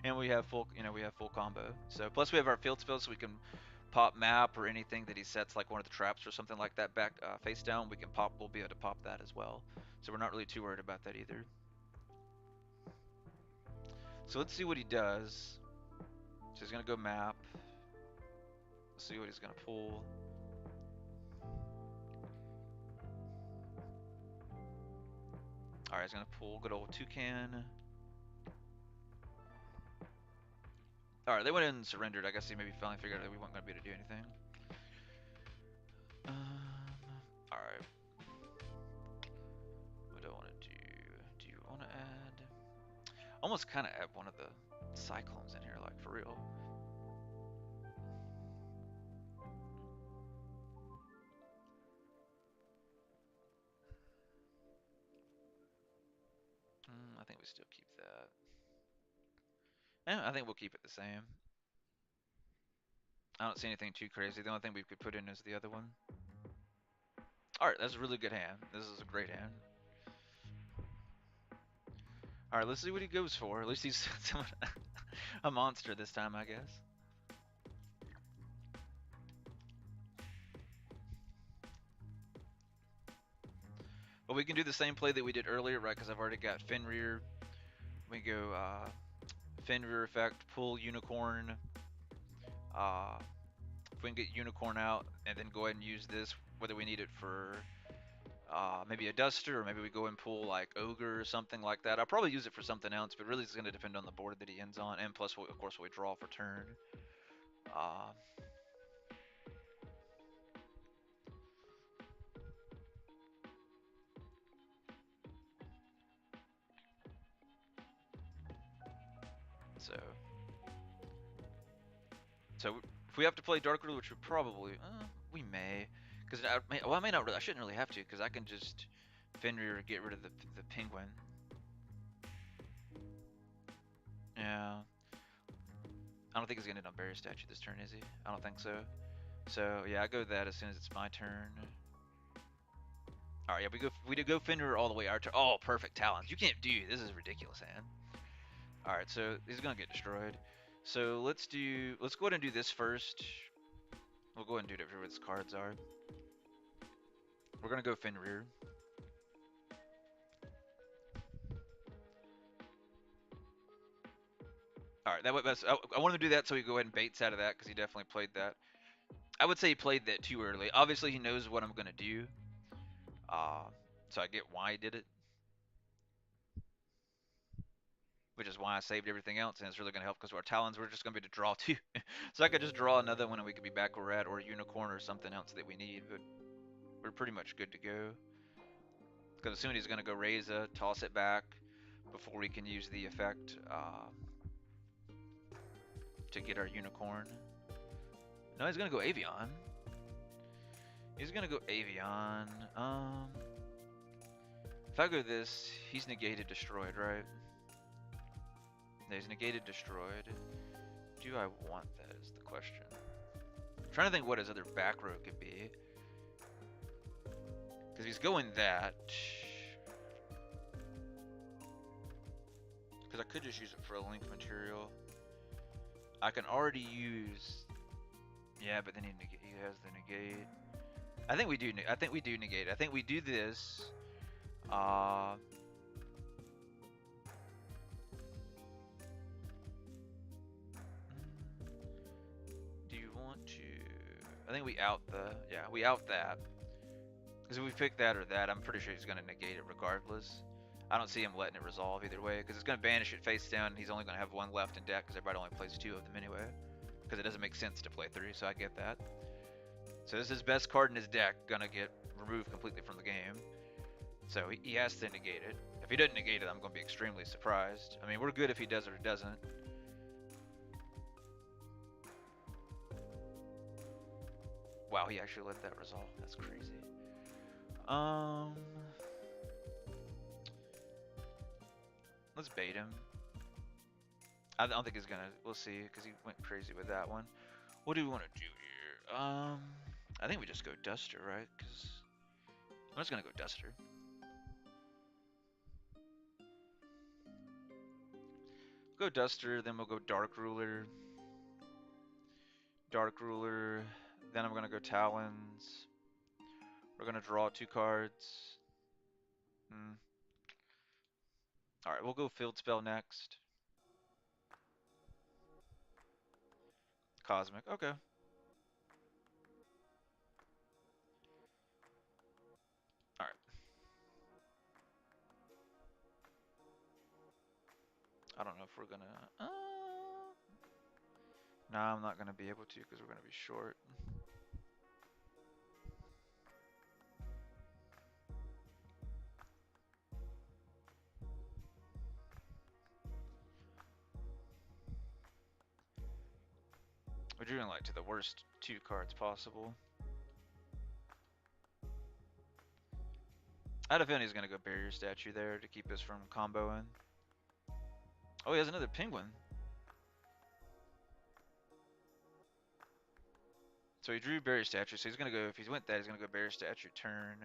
and we have full, we have full combo. So plus we have our field spells, so we can pop map or anything that he sets, like one of the traps or something like that back face down. We can pop. We'll be able to pop that as well. So we're not really too worried about that either. So let's see what he does. So he's gonna go map. Let's see what he's gonna pull. Alright, he's gonna pull good old Toucan. Alright, they went in and surrendered. I guess he maybe finally figured out that we weren't gonna be able to do anything. Alright. What do I want to do? Do you want to add? Almost kind of add one of the Cyclones in here, like for real. I think we still keep that. I think we'll keep it the same. I don't see anything too crazy. The only thing we could put in is the other one. Alright, that's a really good hand. This is a great hand. Alright, let's see what he goes for. At least he's a monster this time, I guess. But we can do the same play that we did earlier, right? Because I've already got Fenrir. We go Fenrir effect, pull Unicorn, Uh, if we can get Unicorn out and then go ahead and use this, whether we need it for maybe a Duster or maybe we go and pull like Ogre or something like that. I'll probably use it for something else, but really it's going to depend on the board that he ends on, and plus, of course, we draw for turn. Uh, so, so if we have to play Dark Ruler, which we probably, we may, because I may not. Really, I shouldn't really have to, because I can just Fenrir get rid of the Penguin. Yeah. I don't think he's gonna end on Barrier Statue this turn, is he? I don't think so. So yeah, I go that as soon as it's my turn. All right, yeah, we do go Fenrir all the way our turn. Oh, perfect Talons. You can't do this. Is ridiculous, man. All right, so he's gonna get destroyed. So let's go ahead and do this first. We'll go ahead and do whatever its cards are. We're gonna go Fenrir. All right, I wanted to do that so he go ahead and baits out of that because he definitely played that. I would say he played that too early. Obviously, he knows what I'm gonna do. Uh, so I get why he did it, which is why I saved everything else, and it's really going to help because our Talons, we're just going to be to draw two. So I could just draw another one and we could be back where we're at, or a Unicorn or something else that we need, but we're pretty much good to go. Because as soon as he's going to go raise a, toss it back before we can use the effect to get our Unicorn. No, he's going to go Avion. He's going to go Avion. If I go this, he's negated, destroyed, right? No, he's negated, destroyed. Do I want that is the question. I'm trying to think what his other back row could be. Because he's going that. Because I could just use it for a link material. I can already use. Yeah, but then he has the negate. I think we do. I think we do negate. I think we do this. Do you want to? I think we out the. Yeah, we out that. Because if we pick that or that, I'm pretty sure he's going to negate it regardless. I don't see him letting it resolve either way, because it's going to banish it face down, and he's only going to have one left in deck, because everybody only plays two of them anyway. Because it doesn't make sense to play three, so I get that. So this is his best card in his deck, going to get removed completely from the game. So he has to negate it. If he doesn't negate it, I'm going to be extremely surprised. I mean, we're good if he does or doesn't. Wow, he actually let that resolve. That's crazy. Let's bait him. I don't think he's gonna. We'll see, because he went crazy with that one. What do we want to do here? I think we just go Duster, right? Because I'm just gonna go Duster. Go Duster, then we'll go Dark Ruler. Dark Ruler. Then I'm gonna go Talons. We're gonna draw two cards. All right, we'll go Field Spell next. Cosmic. Okay. All right. I don't know if we're gonna. No, I'm not gonna be able to because we're gonna be short. We're doing like to the worst two cards possible. I had a feeling he's gonna go Barrier Statue there to keep us from comboing. Oh, he has another Penguin. So he drew Barrier Statue, so he's gonna go. If he went that, he's gonna go Barrier Statue turn.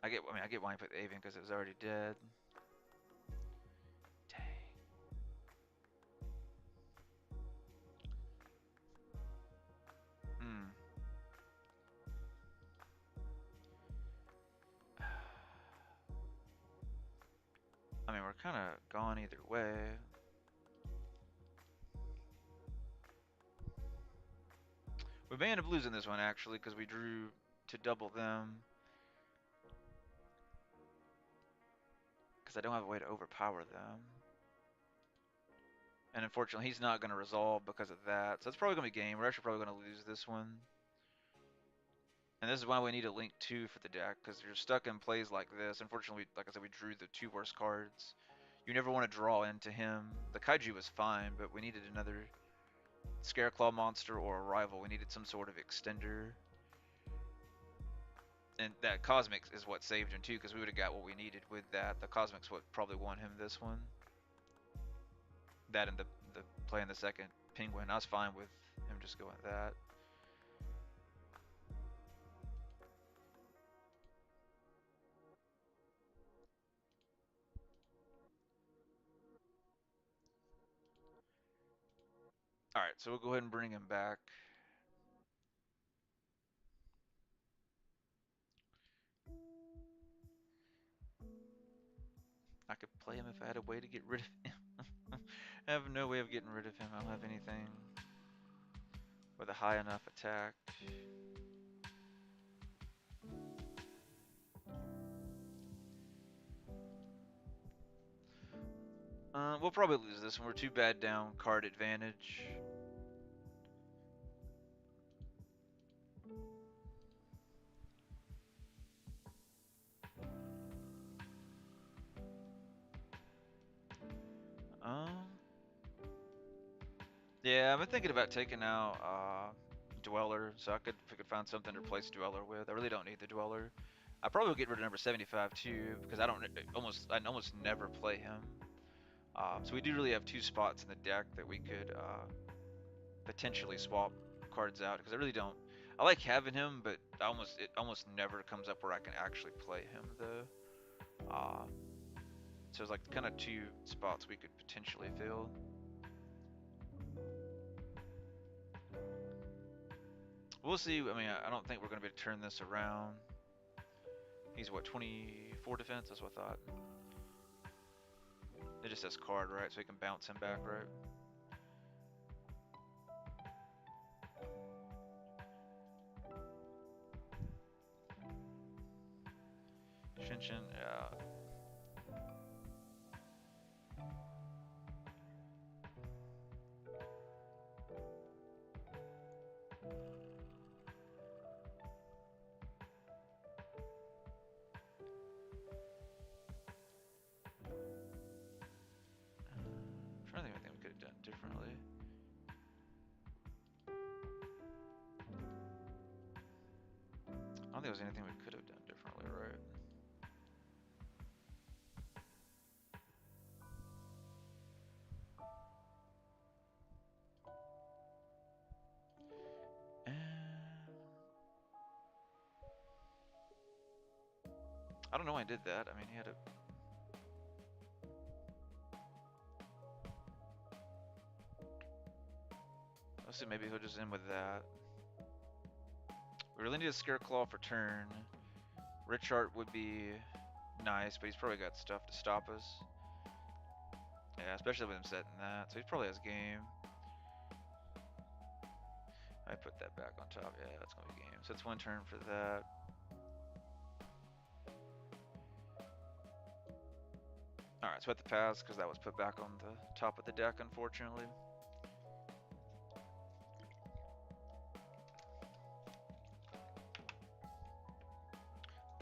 I mean, I get why he put the Avian because it was already dead. Dang. I mean, we're kind of gone either way. We may end up losing this one actually because we drew to double them. Because I don't have a way to overpower them. And unfortunately, he's not going to resolve because of that. So it's probably going to be game. We're actually probably going to lose this one. And this is why we need a link 2 for the deck, because you're stuck in plays like this. Unfortunately, like I said, we drew the 2 worst cards. You never want to draw into him. The Kaiju was fine, but we needed another Scareclaw monster or a rival. We needed some sort of extender. And that Cosmic is what saved him too, because we would have got what we needed with that. The Cosmic's what probably won him this one. That and the playing the second Penguin. I was fine with him just going that. Alright, so we'll go ahead and bring him back. I could play him if I had a way to get rid of him. I have no way of getting rid of him. I don't have anything with a high enough attack. We'll probably lose this one. We're too bad down card advantage. Um, yeah, I've been thinking about taking out Dweller, so if I could find something to replace Dweller with. I really don't need the Dweller. I probably will get rid of number 75 too, because I almost never play him. So we do really have 2 spots in the deck that we could potentially swap cards out, because I really don't. I like having him, but it almost never comes up where I can actually play him though. So it's like kind of 2 spots we could potentially fill. We'll see. I mean, I don't think we're going to be able to turn this around. He's what, 24 defense? That's what I thought. It just says card, right? So we can bounce him back, right? Shinshin, yeah. I'm trying to think of anything we could have done differently. I don't think there was anything we could have done differently, right? I don't know why I did that. I mean, he had a... Let's see, maybe he'll just end with that. We really need a Scareclaw for turn. Richard would be nice, but he's probably got stuff to stop us. Yeah, especially with him setting that. So he probably has game. I put that back on top. Yeah, that's going to be game. So it's 1 turn for that. Alright, so I have to pass because that was put back on the top of the deck, unfortunately.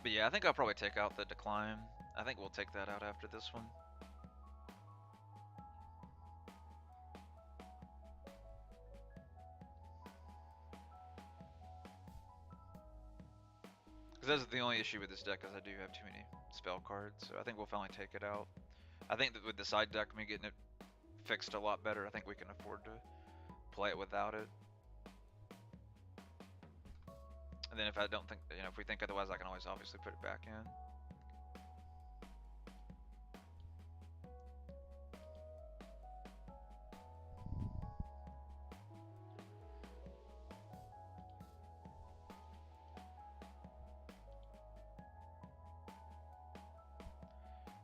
But yeah, I think I'll probably take out the decline. I think we'll take that out after this one. Because that's the only issue with this deck, is I do have too many spell cards. So I think we'll finally take it out. I think that with the side deck, me getting it fixed a lot better, I think we can afford to play it without it. And then if I don't think, if we think otherwise, I can always obviously put it back in.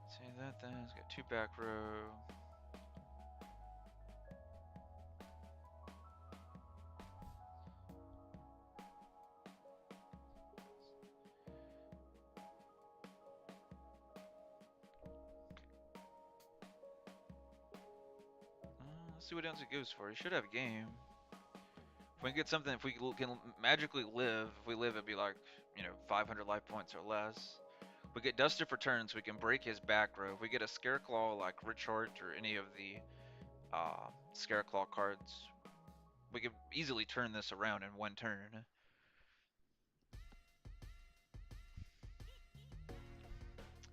See that then, it's got 2 back row. see what else it goes for. He should have game. If we can get something, if we can magically live, if we live, it'd be like, 500 life points or less. If we get Duster for turns, we can break his back row. If we get a Scareclaw like Richard or any of the Scareclaw cards, we could easily turn this around in one turn.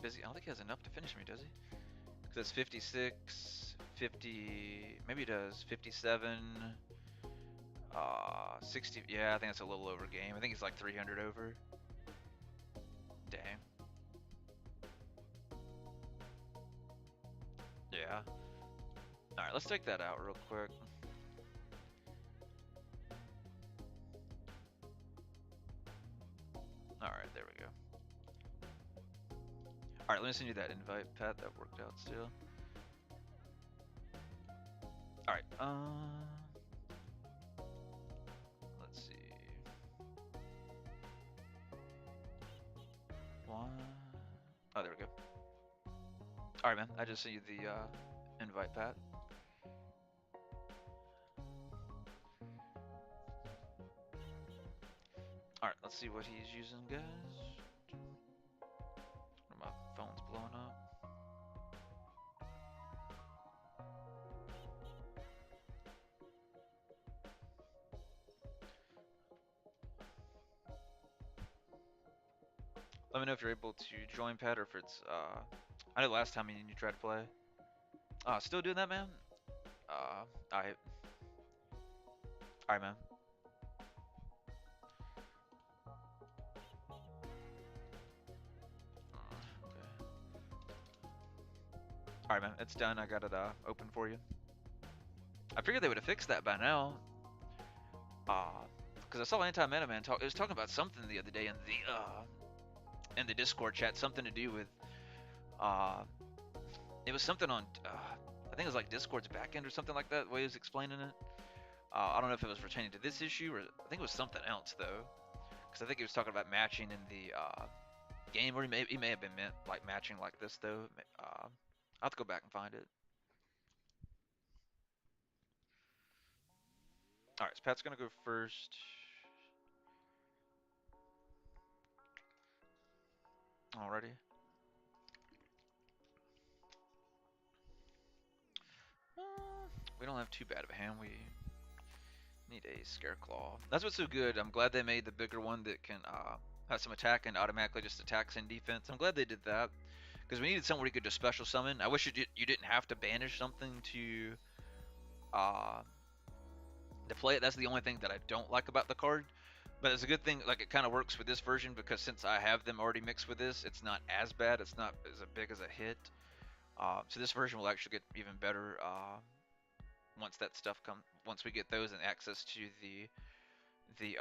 Does he? I don't think he has enough to finish me, does he? Because that's 56, 50, maybe he does, 57, 60, yeah, I think that's a little over game. I think he's like 300 over. Dang. Yeah. Alright, let's take that out real quick. Alright, there we go. Alright, let me send you that invite, Pat. That worked out still. Alright, let's see. One. Oh, there we go. Alright, man. I just sent you the invite, Pat. Alright, let's see what he's using, guys. My phone's blowing up. Let me know if you're able to join, Pat, or if it's, I know last time you tried to play. Still doing that, man? Alright. Alright, man. Okay. Alright, man. It's done. I got it, open for you. I figured they would have fixed that by now. Because I saw Anti-Meta Man talk. It was talking about something the other day in the Discord chat. Something to do with, it was something on, I think it was like Discord's backend or something like that, the way he was explaining it. I don't know if it was pertaining to this issue, or I think it was something else, though. Because I think he was talking about matching in the game, or he may have been meant like matching like this, though. I'll have to go back and find it. Alright, so Pat's going to go first. Alrighty. We don't have too bad of a hand. We need a Scareclaw. That's what's so good. I'm glad they made the bigger one that can have some attack and automatically just attacks and defense. I'm glad they did that, because we needed somewhere you could just special summon. I wish you didn't have to banish something to play it. That's the only thing that I don't like about the card. But it's a good thing, like it kind of works with this version, because since I have them already mixed with this, it's not as bad. It's not as big as a hit. So this version will actually get even better once that stuff once we get those and access to the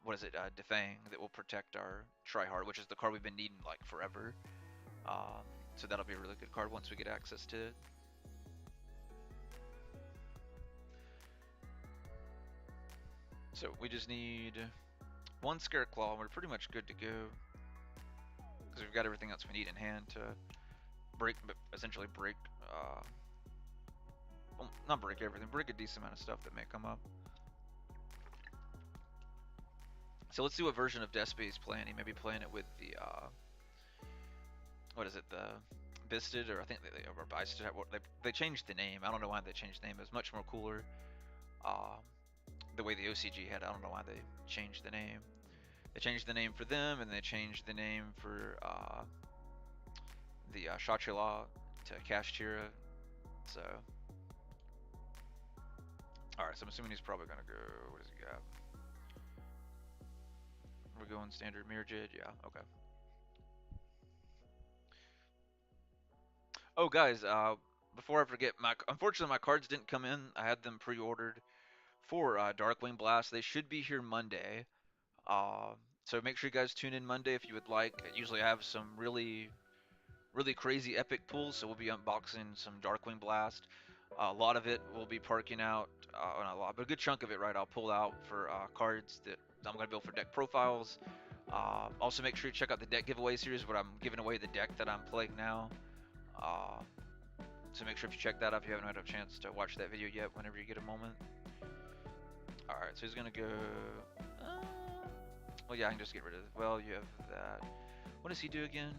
what is it, Defang, that will protect our Tryhard, which is the card we've been needing like forever. So that'll be a really good card once we get access to it. So we just need one Scareclaw, and we're pretty much good to go, because we've got everything else we need in hand to essentially break, well, not break everything, break a decent amount of stuff that may come up. So let's see what version of Despy he's playing. He may be playing it with the, what is it, the Bisted, or I think or Bisted. They changed the name. I don't know why they changed the name. It was much more cooler. The way the OCG had, I don't know why they changed the name. They changed the name for them, and they changed the name for the Kshatri-La to Kshatri-La. So, alright, so I'm assuming he's probably gonna go. What does he got? We're going standard Mirjid, yeah, okay. Oh, guys, before I forget, unfortunately my cards didn't come in. I had them pre-ordered for Darkwing Blast. They should be here Monday. So make sure you guys tune in Monday if you would like. Usually I have some really crazy epic pulls, so we'll be unboxing some Darkwing Blast. A lot of it will be parking out, not a lot, but a good chunk of it, right, I'll pull out for cards that I'm going to build for deck profiles. Also make sure you check out the deck giveaway series, where I'm giving away the deck that I'm playing now. So make sure if you check that out if you haven't had a chance to watch that video yet whenever you get a moment. Alright, so he's gonna go... well, yeah, I can just get rid of it. Well, you have that. What does he do again?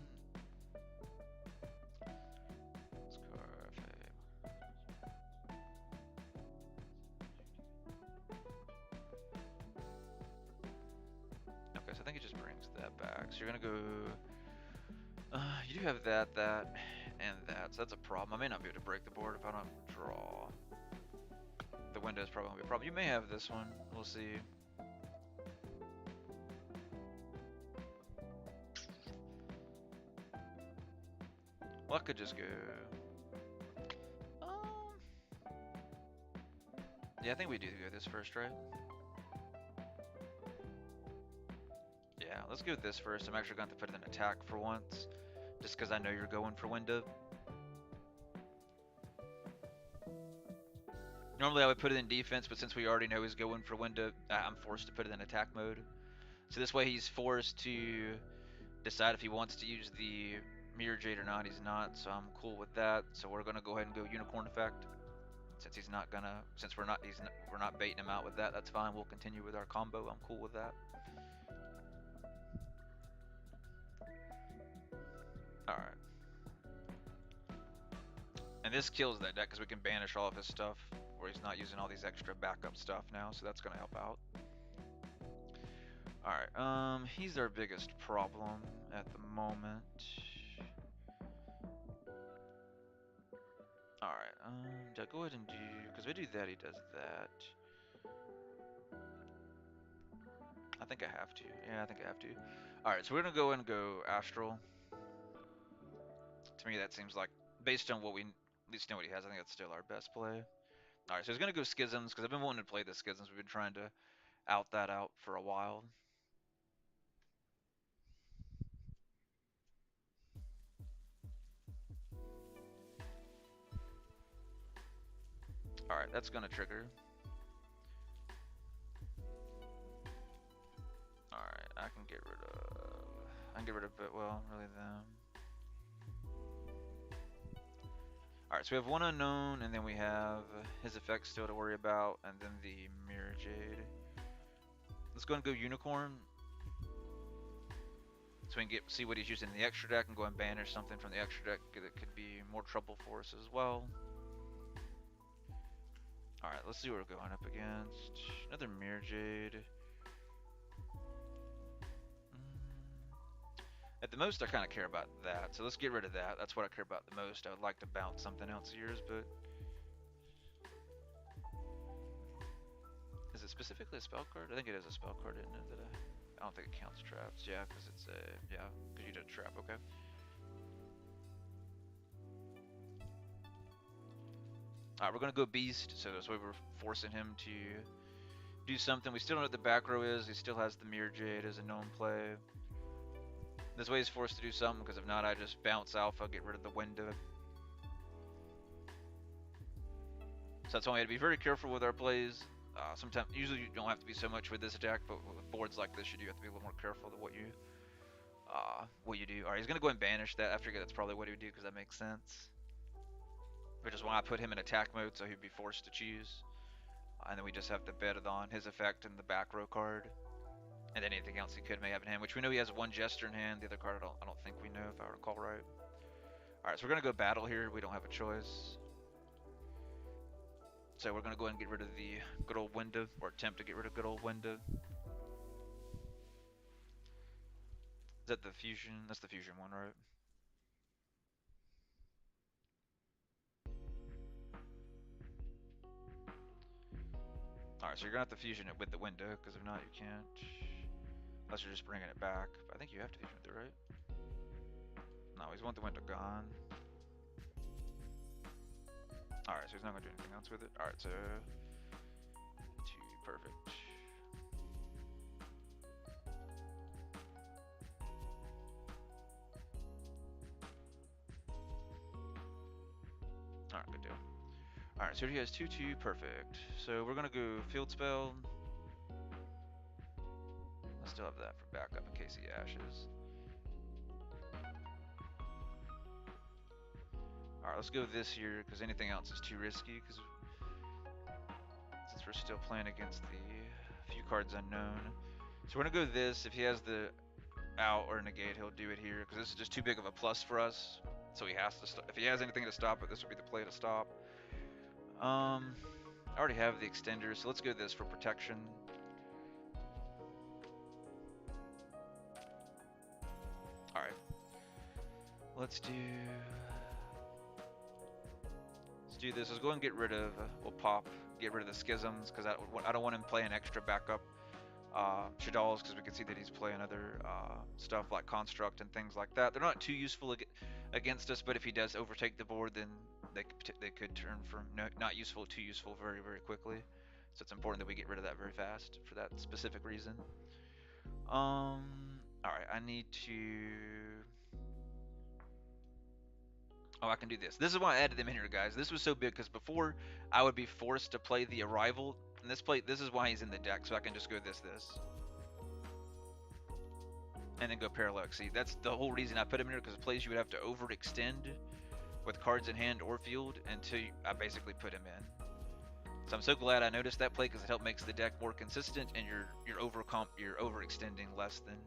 Okay, so I think it just brings that back. So you're gonna go... you do have that, and that. So that's a problem. I may not be able to break the board if I don't draw. The window's probably gonna be a problem. You may have this one. We'll see. Well, I could just go... yeah, I think we do go this first, right? Yeah, let's go with this first. I'm actually going to put it in attack for once, just because I know you're going for window. Normally I would put it in defense, but since we already know he's going for window, I'm forced to put it in attack mode. So this way he's forced to decide if he wants to use the Mirror Jade or not. He's not, so I'm cool with that. So we're gonna go ahead and go Unicorn effect. Since he's not gonna, since we're not baiting him out with that, that's fine. We'll continue with our combo. I'm cool with that. All right. And this kills that deck because we can banish all of his stuff where he's not using all these extra backup stuff now, so that's gonna help out. Alright, he's our biggest problem at the moment. Alright, do I go ahead and do, because we do that, he does that. I think I have to. Yeah, I think I have to. Alright, so we're gonna go and go Astral. To me, that seems like, based on what we at least know what he has, I think that's still our best play. Alright, so he's gonna go Schisms, because I've been wanting to play the Schisms. We've been trying to out that out for a while. Alright, that's gonna trigger. Alright, I can get rid of it, well, really them. Alright, so we have one unknown, and then we have his effects still to worry about, and then the Mirror Jade. Let's go and go Unicorn. So we can see what he's using in the extra deck and go and banish something from the extra deck that could be more trouble for us as well. Alright, let's see what we're going up against. Another Mirror Jade. At the most, I kind of care about that, so let's get rid of that. That's what I care about the most. I would like to bounce something else of yours, but... is it specifically a spell card? I think it is a spell card, isn't it? I don't think it counts traps. Yeah, because it's a... yeah, because you did a trap, okay. Alright, we're going to go Beast, so this way we're forcing him to do something. We still don't know what the back row is. He still has the Mirror Jade as a known play. This way he's forced to do something, because if not, I just bounce Alpha, get rid of the window. So that's why we have to be very careful with our plays. Sometimes, usually you don't have to be so much with this deck, but with boards like this, you do have to be a little more careful with what you do. Alright, he's gonna go and banish that. I figure that's probably what he would do, because that makes sense. Which is why I put him in attack mode, so he'd be forced to choose. And then we just have to bet it on his effect and the back row card. And then anything else he may have in hand, which we know he has one Jester in hand. The other card I don't think we know, if I recall right. Alright, so we're going to go battle here. We don't have a choice. So we're going to go ahead and get rid of the good old window, or attempt to get rid of good old window. Is that the fusion? That's the fusion one, right? Alright, so you're going to have to fusion it with the window, because if not, you can't. Unless you're just bringing it back. But I think you have to fusion with it, right? No, he's want the window gone. Alright, so he's not going to do anything else with it. Alright, so... 2, perfect. Alright, good deal. Alright, so he has 2/2, perfect. So we're gonna go field spell. I still have that for backup in case he ashes. Alright, let's go this here, because anything else is too risky, because since we're still playing against the few cards unknown. So we're going to go this. If he has the out or negate, he'll do it here, because this is just too big of a plus for us. So he has to stop. If he has anything to stop it, this would be the play to stop. I already have the extender, so let's go this for protection. Alright. Let's do this. Let's go and get rid of, we'll pop, get rid of the schisms, because I don't want him playing extra backup Shaddolls, because we can see that he's playing other stuff like Construct and things like that. They're not too useful against us, but if he does overtake the board, then they could turn from not useful to useful very, very quickly. So it's important that we get rid of that very fast for that specific reason. Alright, I need to... Oh, I can do this. This is why I added them in here, guys. This was so big, because before I would be forced to play the Arrival. And this is why he's in the deck, so I can just go this. And then go Parallax. See, that's the whole reason I put him in here, because the plays you would have to overextend with cards in hand or field until I basically put him in. So I'm so glad I noticed that play, because it helped makes the deck more consistent, and you're overextending less than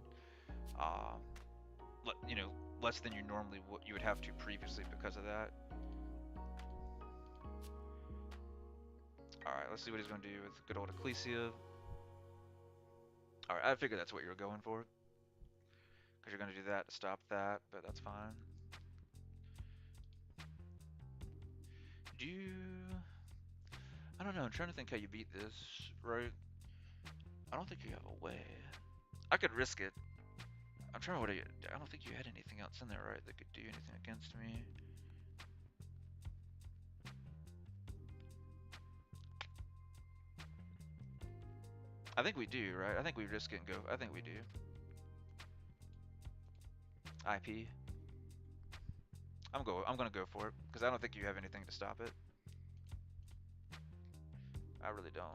less than you normally would have to previously because of that. Alright, let's see what he's going to do with good old Ecclesia. Alright, I figured that's what you were going for, because you're going to do that to stop that, but that's fine. I don't know, I'm trying to think how you beat this, right? I don't think you have a way. I could risk it. I'm trying to I don't think you had anything else in there, right, that could do anything against me. I think we do, right? I think we risk it and go. I think we do. IP. I'm gonna go for it, because I don't think you have anything to stop it. I really don't.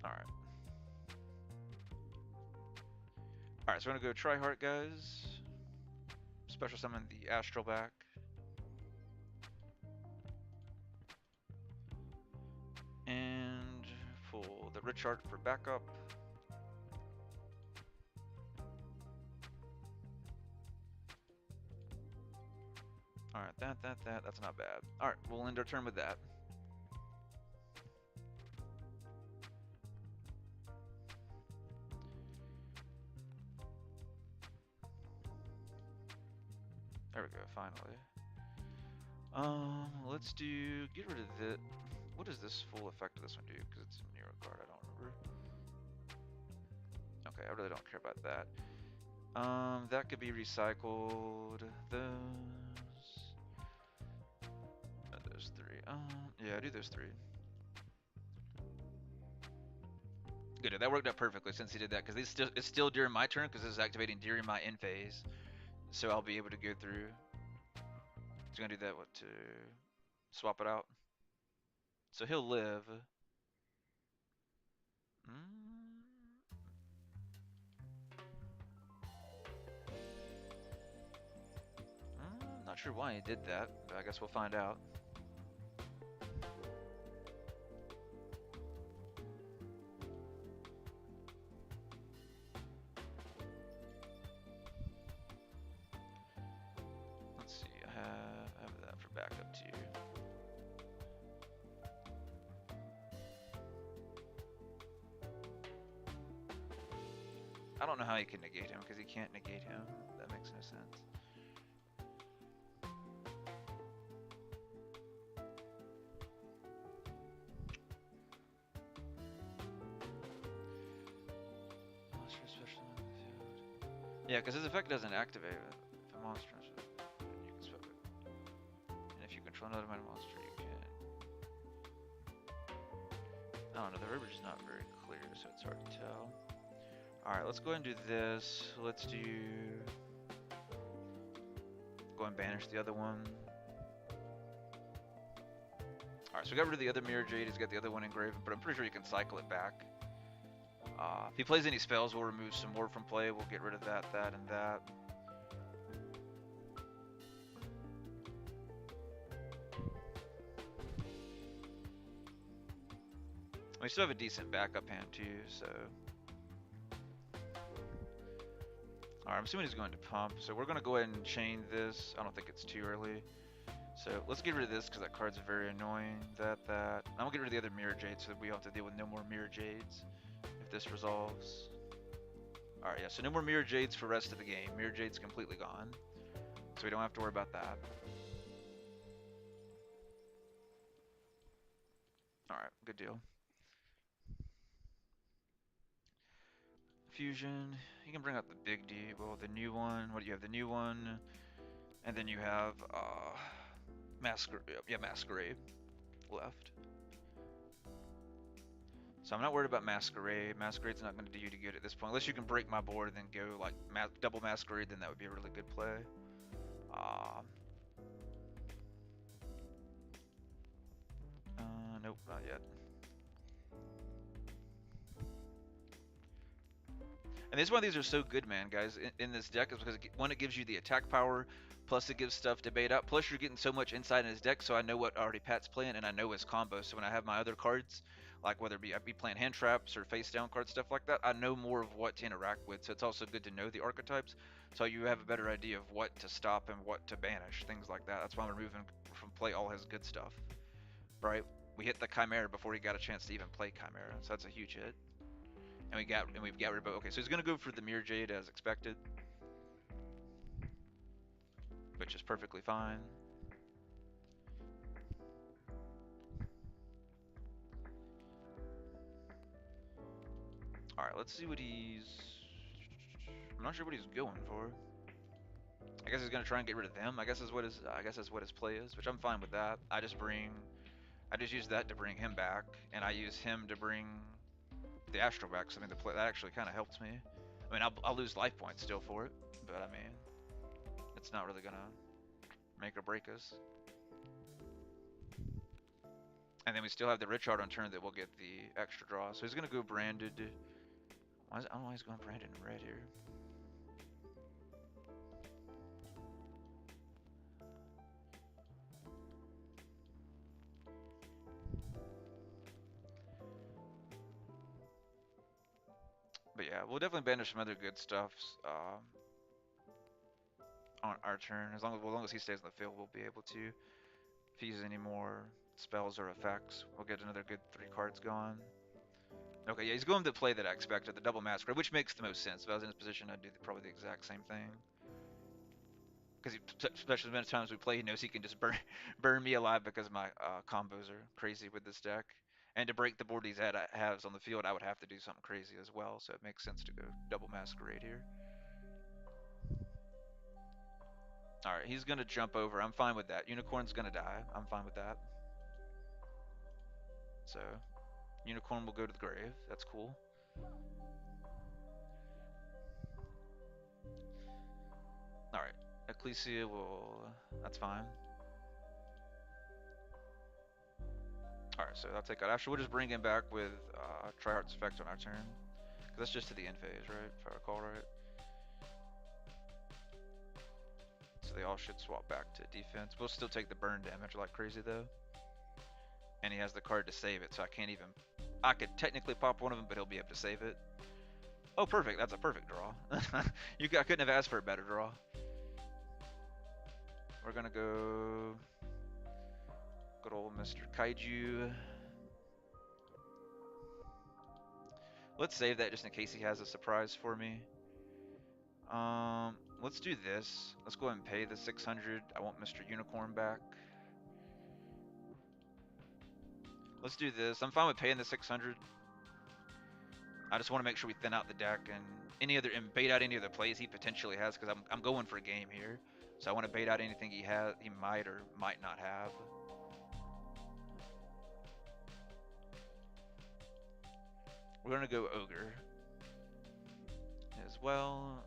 Alright. Alright, so we're gonna go Tri-Heart, guys. Special summon the Astral back. And pull the Rich Art for backup. Alright, that's not bad. Alright, we'll end our turn with that. There we go, finally. Let's get rid of this. What does this full effect of this one do? Because it's a Nero card, I don't remember. Okay, I really don't care about that. That could be recycled. Those three. Yeah, do those three. Good, that worked out perfectly since he did that, because it's still during my turn, because this is activating during my end phase. So I'll be able to go through. He's gonna do that to swap it out. So he'll live. Not sure why he did that, but I guess we'll find out. Let's see, I have that for backup too. I don't know how he can negate him, because he can't negate him. That makes no sense. Yeah, because his effect doesn't activate if a monster is you can swap it. And if you control another monster, you can. I don't know, the verbiage is not very clear, so it's hard to tell. Alright, let's go ahead and do this. Let's do... Go and banish the other one. Alright, so we got rid of the other Mirror Jade. He's got the other one engraved, but I'm pretty sure you can cycle it back. If he plays any spells, we'll remove some more from play. We'll get rid of that, that, and that. We still have a decent backup hand too, so. Alright, I'm assuming he's going to pump, so we're going to go ahead and chain this. I don't think it's too early. So let's get rid of this because that card's very annoying. That. I'm going to get rid of the other Mirror Jade so that we don't have to deal with no more Mirror Jades if this resolves. Alright, yeah, so no more Mirror Jades for the rest of the game. Mirror Jade's completely gone, so we don't have to worry about that. Alright, good deal. Fusion, you can bring out the big D, well, the new one. What do you have? The new one, and then you have Masquerade left. So I'm not worried about Masquerade. Masquerade's not going to do you too good at this point. Unless you can break my board and then go like double Masquerade, then that would be a really good play. Nope, not yet. And this is why these are so good, man, guys, in this deck, is because one, it gives you the attack power, plus it gives stuff to bait out, plus you're getting so much insight in his deck, so I know what already Pat's playing, and I know his combos. So when I have my other cards, like whether it be I be playing hand traps or face down cards, stuff like that, I know more of what to interact with. So it's also good to know the archetypes, so you have a better idea of what to stop and what to banish, things like that. That's why I'm removing from play all his good stuff, right? We hit the Chimera before he got a chance to even play Chimera, so that's a huge hit. And we've got rid of. Okay, so he's gonna go for the Mirror Jade as expected, which is perfectly fine. All right, let's see what he's. I'm not sure what he's going for. I guess he's gonna try and get rid of them. I guess that's what his play is, which I'm fine with that. I just use that to bring him back, and I use him to bring the Astral back. So I mean, that actually kind of helps me. I mean, I'll lose life points still for it, but I mean, it's not really gonna make or break us. And then we still have the Richard on turn that will get the extra draw. So he's gonna go branded. I don't know why he's going branded in red here. But yeah, we'll definitely banish some other good stuff on our turn. As long as he stays in the field, we'll be able to. If he uses any more spells or effects, we'll get another good 3 cards gone. Okay, yeah, he's going to play that I expected, the double Masquerade, which makes the most sense. If I was in his position, I'd do probably the exact same thing. Because especially the many times we play, he knows he can just burn me alive because my combos are crazy with this deck. And to break the board he's has on the field, I would have to do something crazy as well. So it makes sense to go double Masquerade here. Alright, he's going to jump over. I'm fine with that. Unicorn's going to die. I'm fine with that. So, Unicorn will go to the grave. That's cool. Alright, Ecclesia will... That's fine. Alright, so I'll take out Astral. We'll just bring him back with Triheart's effect on our turn. Because that's just to the end phase, right? If I recall right. So they all should swap back to defense. We'll still take the burn damage like crazy though. And he has the card to save it, so I can't even... I could technically pop one of them, but he'll be able to save it. Oh, perfect. That's a perfect draw. I couldn't have asked for a better draw. We're gonna go... Good old Mr. Kaiju. Let's save that just in case he has a surprise for me. Let's do this. Let's go ahead and pay the 600. I want Mr. Unicorn back. Let's do this. I'm fine with paying the 600. I just want to make sure we thin out the deck and bait out any other plays he potentially has, because I'm going for a game here. So I want to bait out anything he might or might not have. We're gonna go Ogre as well,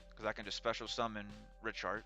because I can just special summon Richard.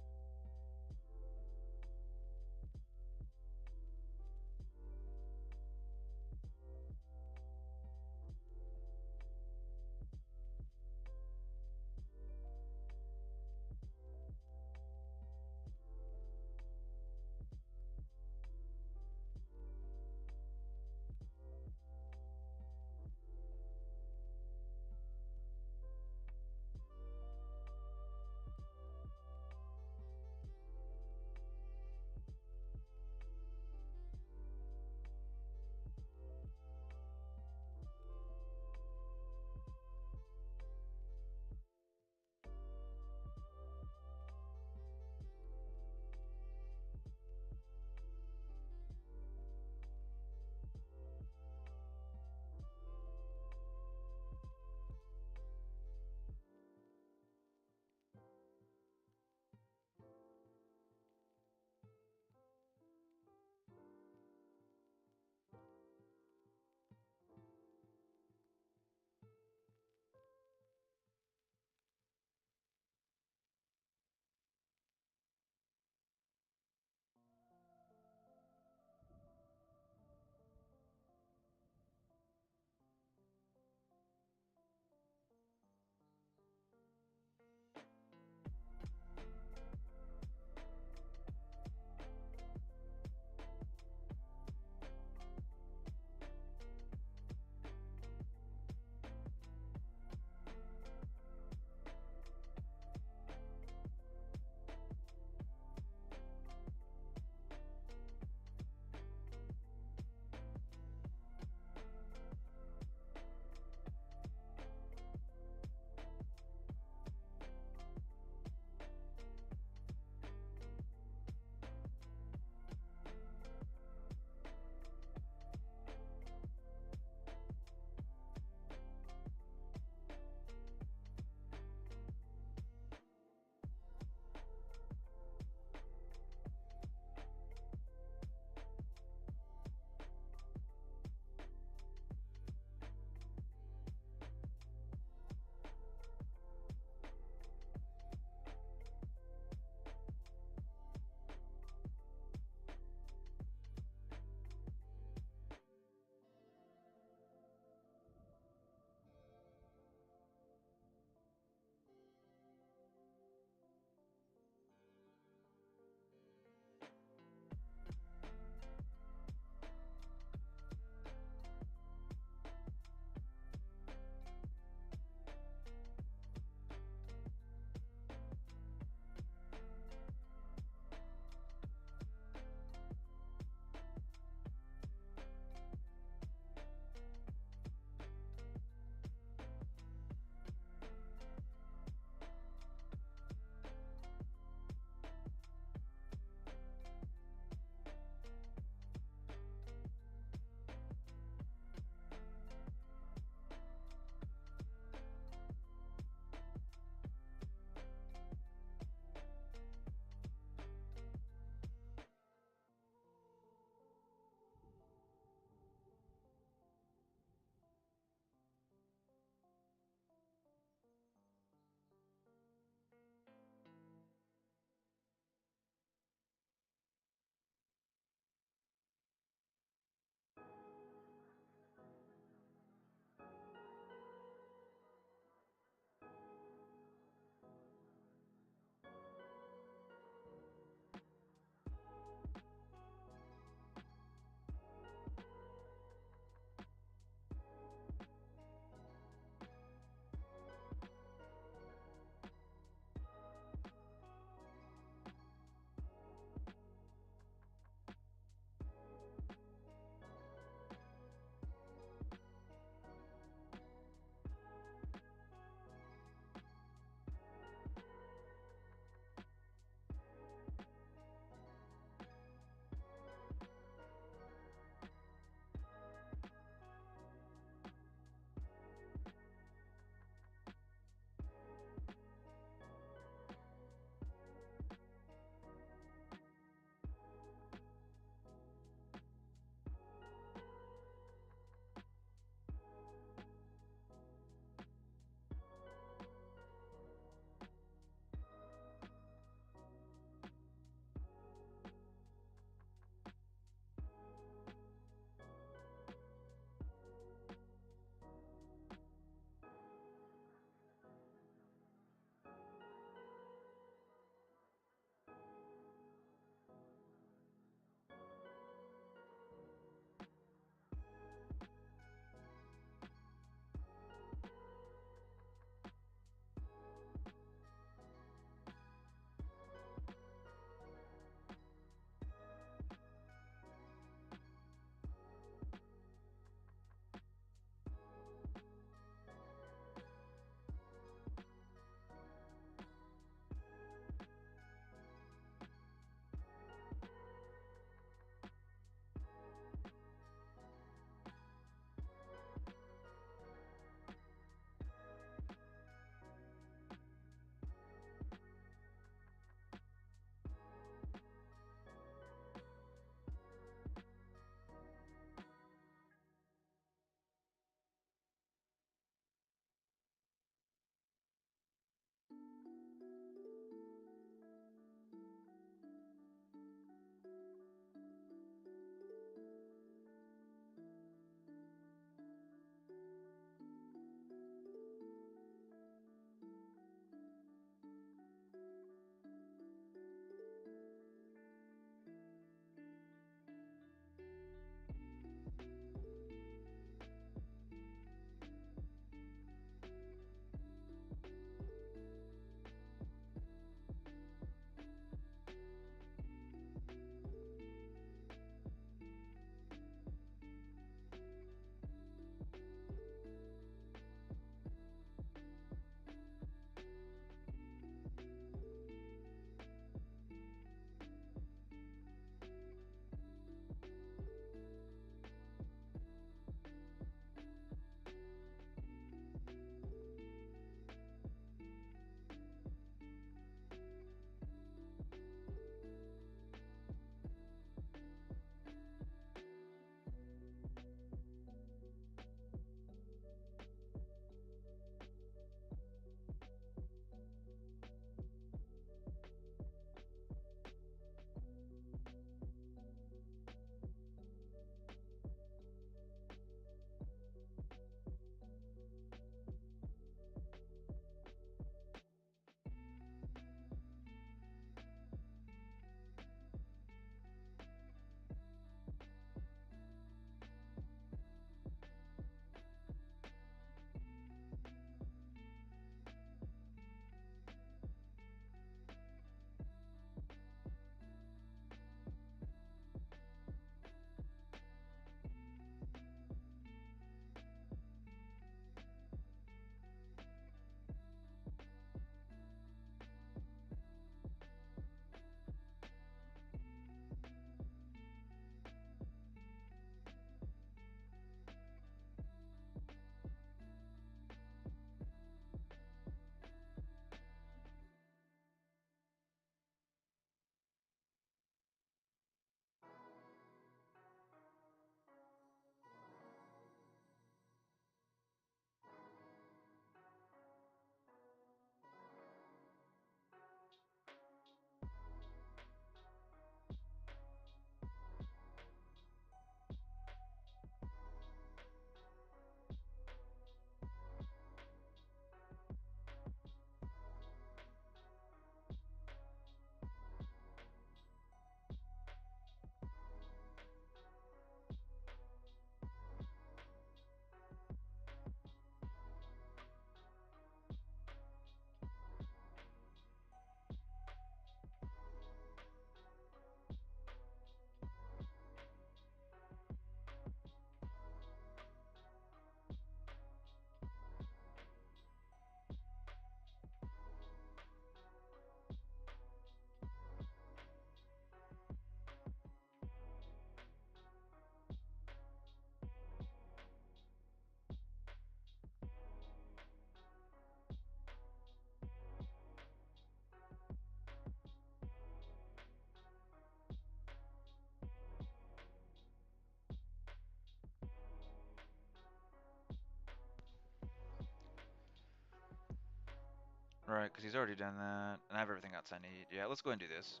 Right, because he's already done that, and I have everything else I need. Yeah, let's go ahead and do this.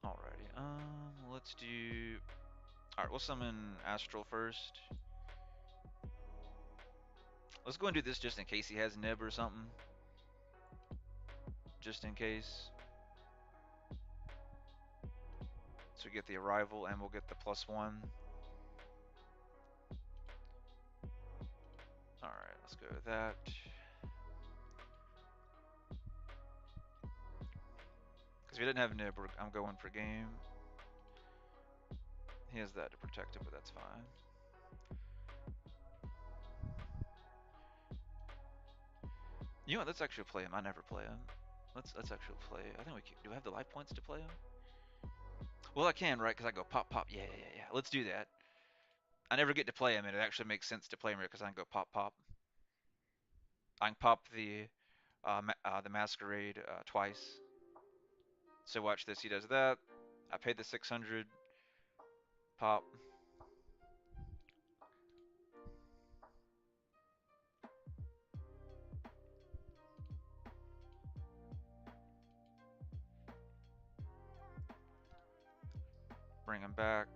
Alrighty, let's do... Alright, we'll summon Astral first. Let's go and do this just in case he has Nib or something. Just in case. So we get the Arrival, and we'll get the +1. Alright, let's go with that. Because if he didn't have Nib, I'm going for game. He has that to protect it, but that's fine. You know what, let's actually play him. I never play him. Let's actually play. I think we can. Do I have the life points to play him? Well, I can, right? Because I go pop, pop. Yeah, yeah, yeah, yeah. Let's do that. I never get to play him, and it actually makes sense to play him here because I can go pop, pop. I can pop the Masquerade twice. So watch this. He does that. I paid the 600. Pop. Bring him back.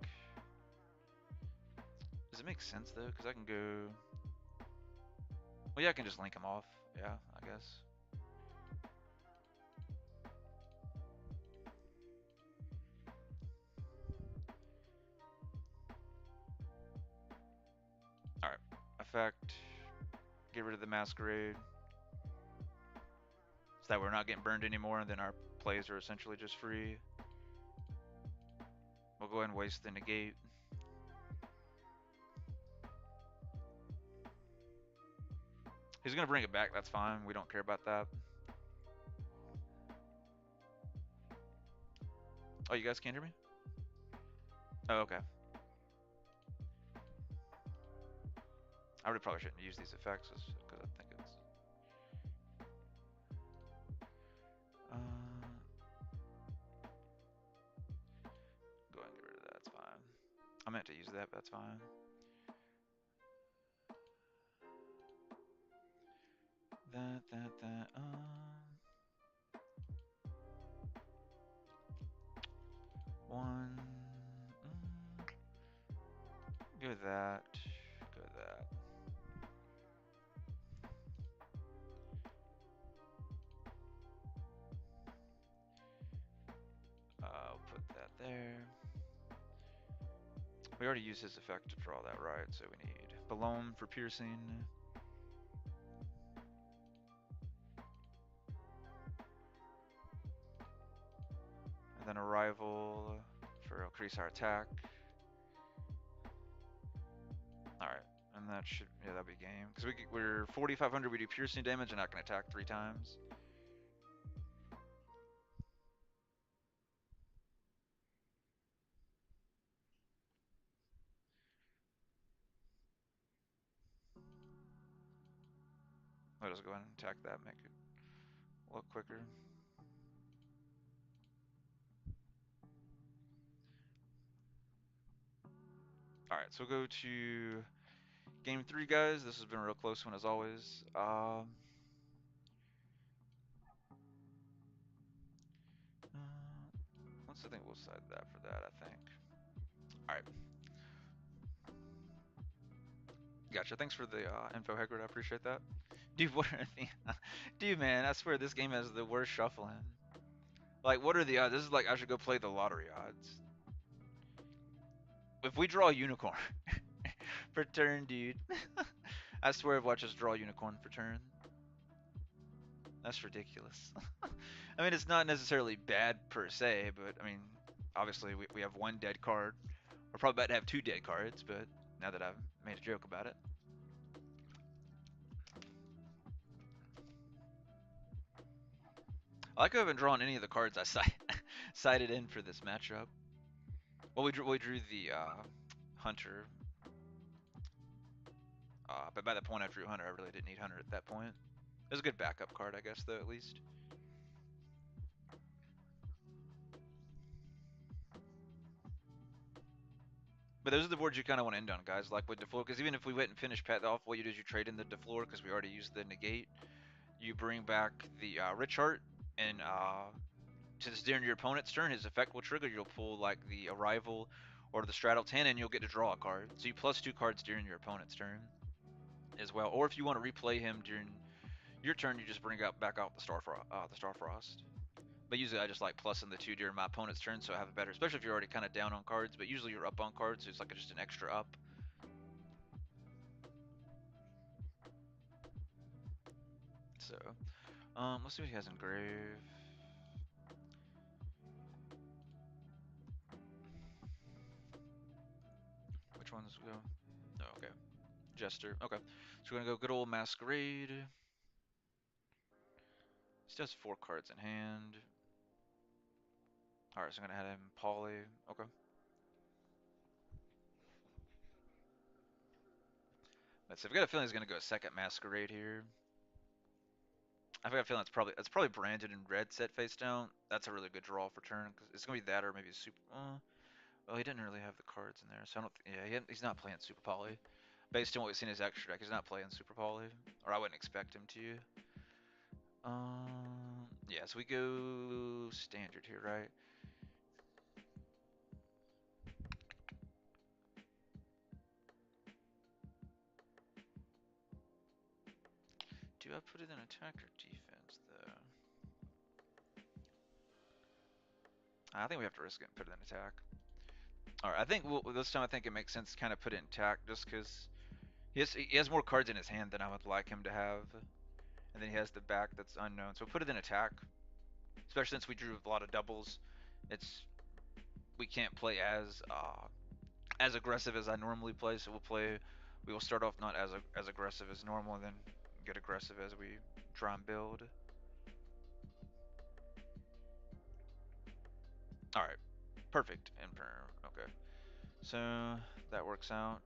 Does it make sense though? Because I can go. Well, yeah, I can just link him off. Yeah, I guess. effect. Get rid of the masquerade. So that we're not getting burned anymore, and then our plays are essentially just free. We'll go ahead and waste the negate. He's gonna bring it back, that's fine. We don't care about that. Oh, you guys can't hear me? Oh, okay. I really probably shouldn't use these effects because I think it's... Go ahead and get rid of that, that's fine. I meant to use that, but that's fine. That. One. Go with that. Go with that. I'll put that there. We already used his effect to draw that, right? So we need Balloon for piercing. And then Arrival for increase our attack. Alright, and that should, yeah, that'll be game. Because we're 4,500, we do piercing damage and I can attack 3 times. Let us go ahead and attack that, make it look quicker. Alright, so we'll go to game 3, guys. This has been a real close one as always. I think we'll side that for that, I think. Alright. Gotcha. Thanks for the info, Hagrid. I appreciate that. Dude, what are the... Dude, man, I swear this game has the worst shuffling. Like, what are the odds? This is like I should go play the lottery odds. If we draw a unicorn for turn, dude. I swear I've watched us draw a unicorn for turn. That's ridiculous. I mean, it's not necessarily bad per se, but I mean, obviously we have 1 dead card. We're probably about to have 2 dead cards, but now that I've made a joke about it. I like I haven't drawn any of the cards I cited in for this matchup. Well, we drew the Hunter, but by the point I drew Hunter, I really didn't need Hunter at that point. It was a good backup card, I guess, though, at least. But those are the boards you kind of want to end on, guys, like with Deflor, because even if we went and finished Pet off, what you do is you trade in the Deflor, because we already used the Negate. You bring back the Rich Heart, and since during your opponent's turn, his effect will trigger, you'll pull like the Arrival or the Straddle 10, and you'll get to draw a card. So you plus 2 cards during your opponent's turn as well. Or if you want to replay him during your turn, you just bring back out the Starfrost. But usually I just like plussing the 2 during my opponent's turn, so I have a better, especially if you're already kind of down on cards, but usually you're up on cards, so it's like just an extra up. So, let's see what he has in Grave. Which ones go? Oh, okay. Jester. Okay. So we're gonna go good old Masquerade. He has 4 cards in hand. Alright, so I'm gonna have him Poly. Okay. Let's see. I've got a feeling he's gonna go a second Masquerade here. I've got a feeling it's probably branded in red set face down. That's a really good draw for turn because it's gonna be that or maybe super. Well, he didn't really have the cards in there, so I don't. Yeah, he's not playing Super Poly. Based on what we've seen in his extra deck, he's not playing Super Poly, or I wouldn't expect him to. Yeah, so we go standard here, right? Do I put it in attack or defense, though? I think we have to risk it and put it in attack. Alright, I think this time I think it makes sense to kind of put it in attack just because He has more cards in his hand than I would like him to have, and then he has the back that's unknown. So we'll put it in attack, especially since we drew a lot of doubles. It's we can't play as aggressive as I normally play, so we will start off not as aggressive as normal, and then get aggressive as we try and build. All right, perfect. Imperm. Okay, so that works out.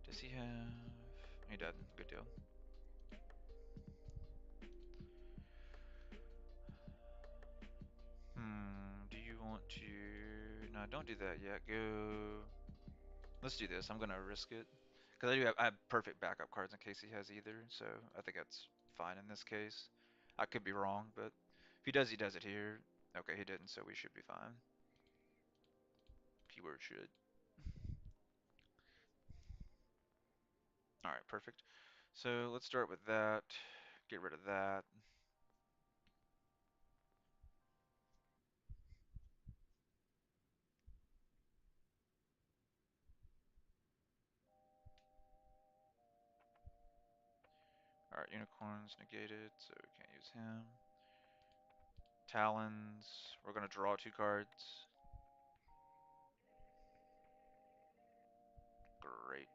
Does he have? He doesn't. Good deal. Do you want to? No, don't do that yet. Go. Let's do this. I'm gonna risk it because I have perfect backup cards in case he has either. So I think that's fine in this case. I could be wrong, but if he does it here. Okay, he didn't, so we should be fine. Keyword should. All right, perfect. So let's start with that. Get rid of that. All right, unicorns negated, so we can't use him. Talons. We're gonna draw 2 cards. Great.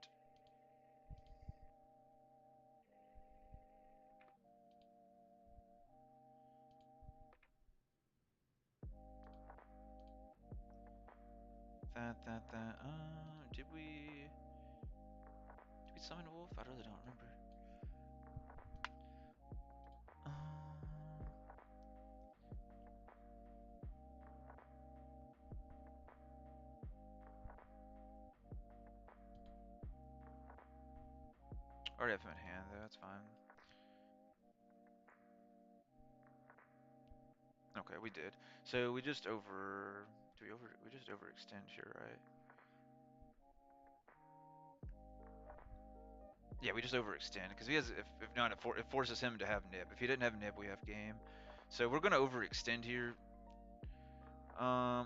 That. Did we summon a wolf? I really don't remember. Um, already have him in hand, though. That's fine. Okay, we did. So we just over. We just overextend here, right? Yeah, we just overextend because he has. If not, it forces him to have nib. If he didn't have nib, we have game. So we're gonna overextend here.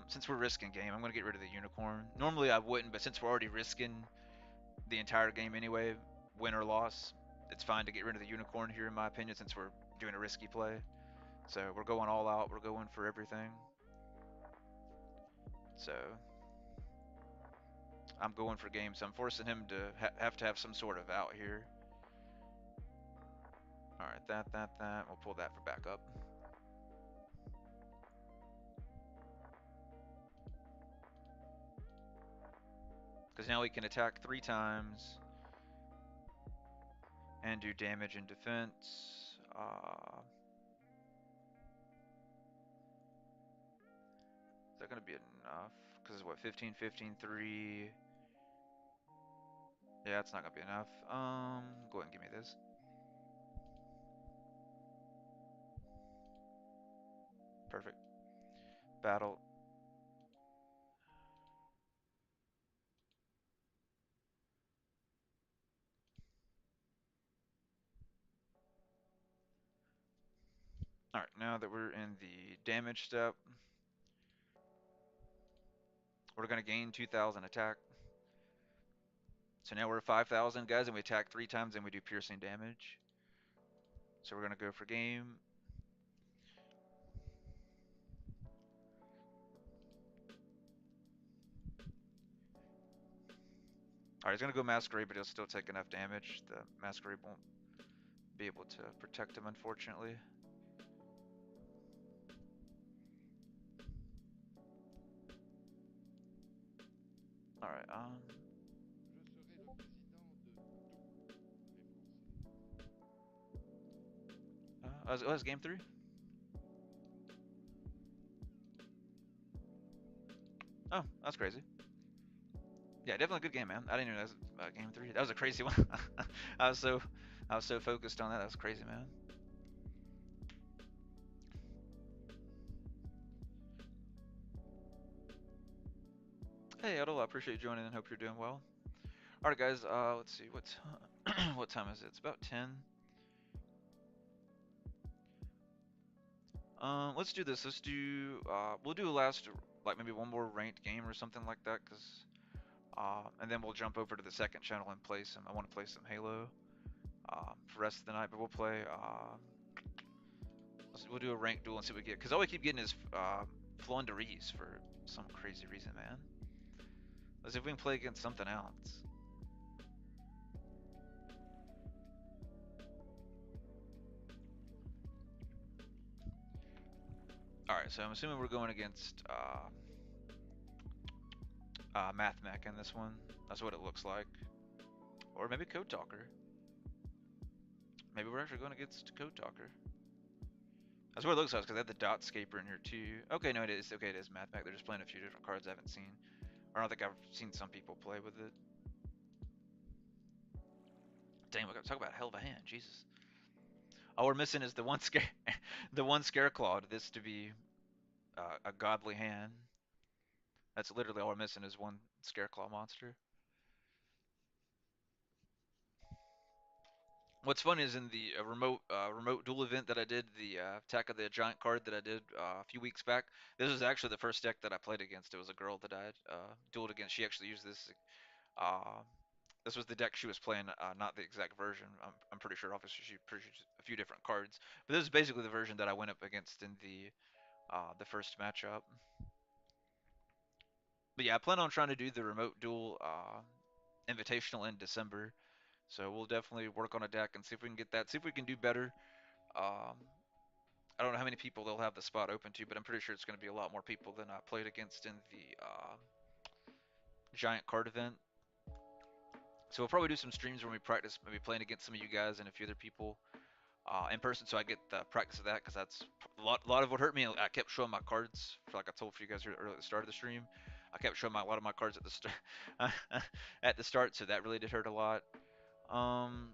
Since we're risking game, I'm gonna get rid of the unicorn. Normally I wouldn't, but since we're already risking the entire game anyway, win or loss, it's fine to get rid of the unicorn here, in my opinion, since we're doing a risky play. So we're going all out. We're going for everything. So I'm going for game. So I'm forcing him to have to have some sort of out here. All right, that. We'll pull that for backup. Because now we can attack 3 times and do damage and defense. Is that going to be enough? Because it's what, 15, 15, 3. Yeah, it's not going to be enough. Go ahead and give me this. Perfect. Battle. All right, now that we're in the damage step, we're going to gain 2,000 attack. So now we're 5,000 guys, and we attack 3 times, and we do piercing damage. So we're going to go for game. Alright, he's going to go Masquerade, but he'll still take enough damage. The Masquerade won't be able to protect him, unfortunately. Alright, oh, it's game 3? Oh, that's crazy. Yeah, definitely a good game, man. I didn't know that was game 3. That was a crazy one. I was so focused on that. That was crazy, man. Hey, Edel, I appreciate you joining and hope you're doing well. All right, guys. Let's see. What time is it? It's about 10. Let's do this. Let's do. We'll do a last, like maybe one more ranked game or something like that, cause. And then we'll jump over to the second channel and play some. I want to play some Halo. For the rest of the night, but we'll play. We'll do a ranked duel and see what we get. Cause all we keep getting is Flunderies for some crazy reason, man. Let's see if we can play against something else. All right, so I'm assuming we're going against Math Mech in this one. That's what it looks like. Or maybe Code Talker. Maybe we're actually going against Code Talker. That's what it looks like because they have the Dot Scaper in here too. Okay, no, it is. Okay, it is Math Mech. They're just playing a few different cards I haven't seen. I don't think I've seen some people play with it. Dang, we got to talk about hell of a hand. Jesus. All we're missing is the one scare, the one Scare Claw. This to be a godly hand. That's literally all we're missing is one Scareclaw monster. What's fun is in the remote duel event that I did, the Attack of the Giant card that I did a few weeks back. This was actually the first deck that I played against. It was a girl that I dueled against. She actually used this. Uh, this was the deck she was playing, not the exact version. I'm pretty sure. Obviously, she purchased a few different cards, but this is basically the version that I went up against in the first matchup. But yeah, I plan on trying to do the remote duel invitational in December. So we'll definitely work on a deck and see if we can get that. See if we can do better. Um, I don't know how many people they'll have the spot open to, but I'm pretty sure it's going to be a lot more people than I played against in the giant card event. So we'll probably do some streams when we practice, maybe playing against some of you guys and a few other people in person, so I get the practice of that because that's a lot of what hurt me. I kept showing my cards, for like I told you guys earlier at the start of the stream. I kept showing a lot of my cards at the start, at the start, so that really did hurt a lot. Um,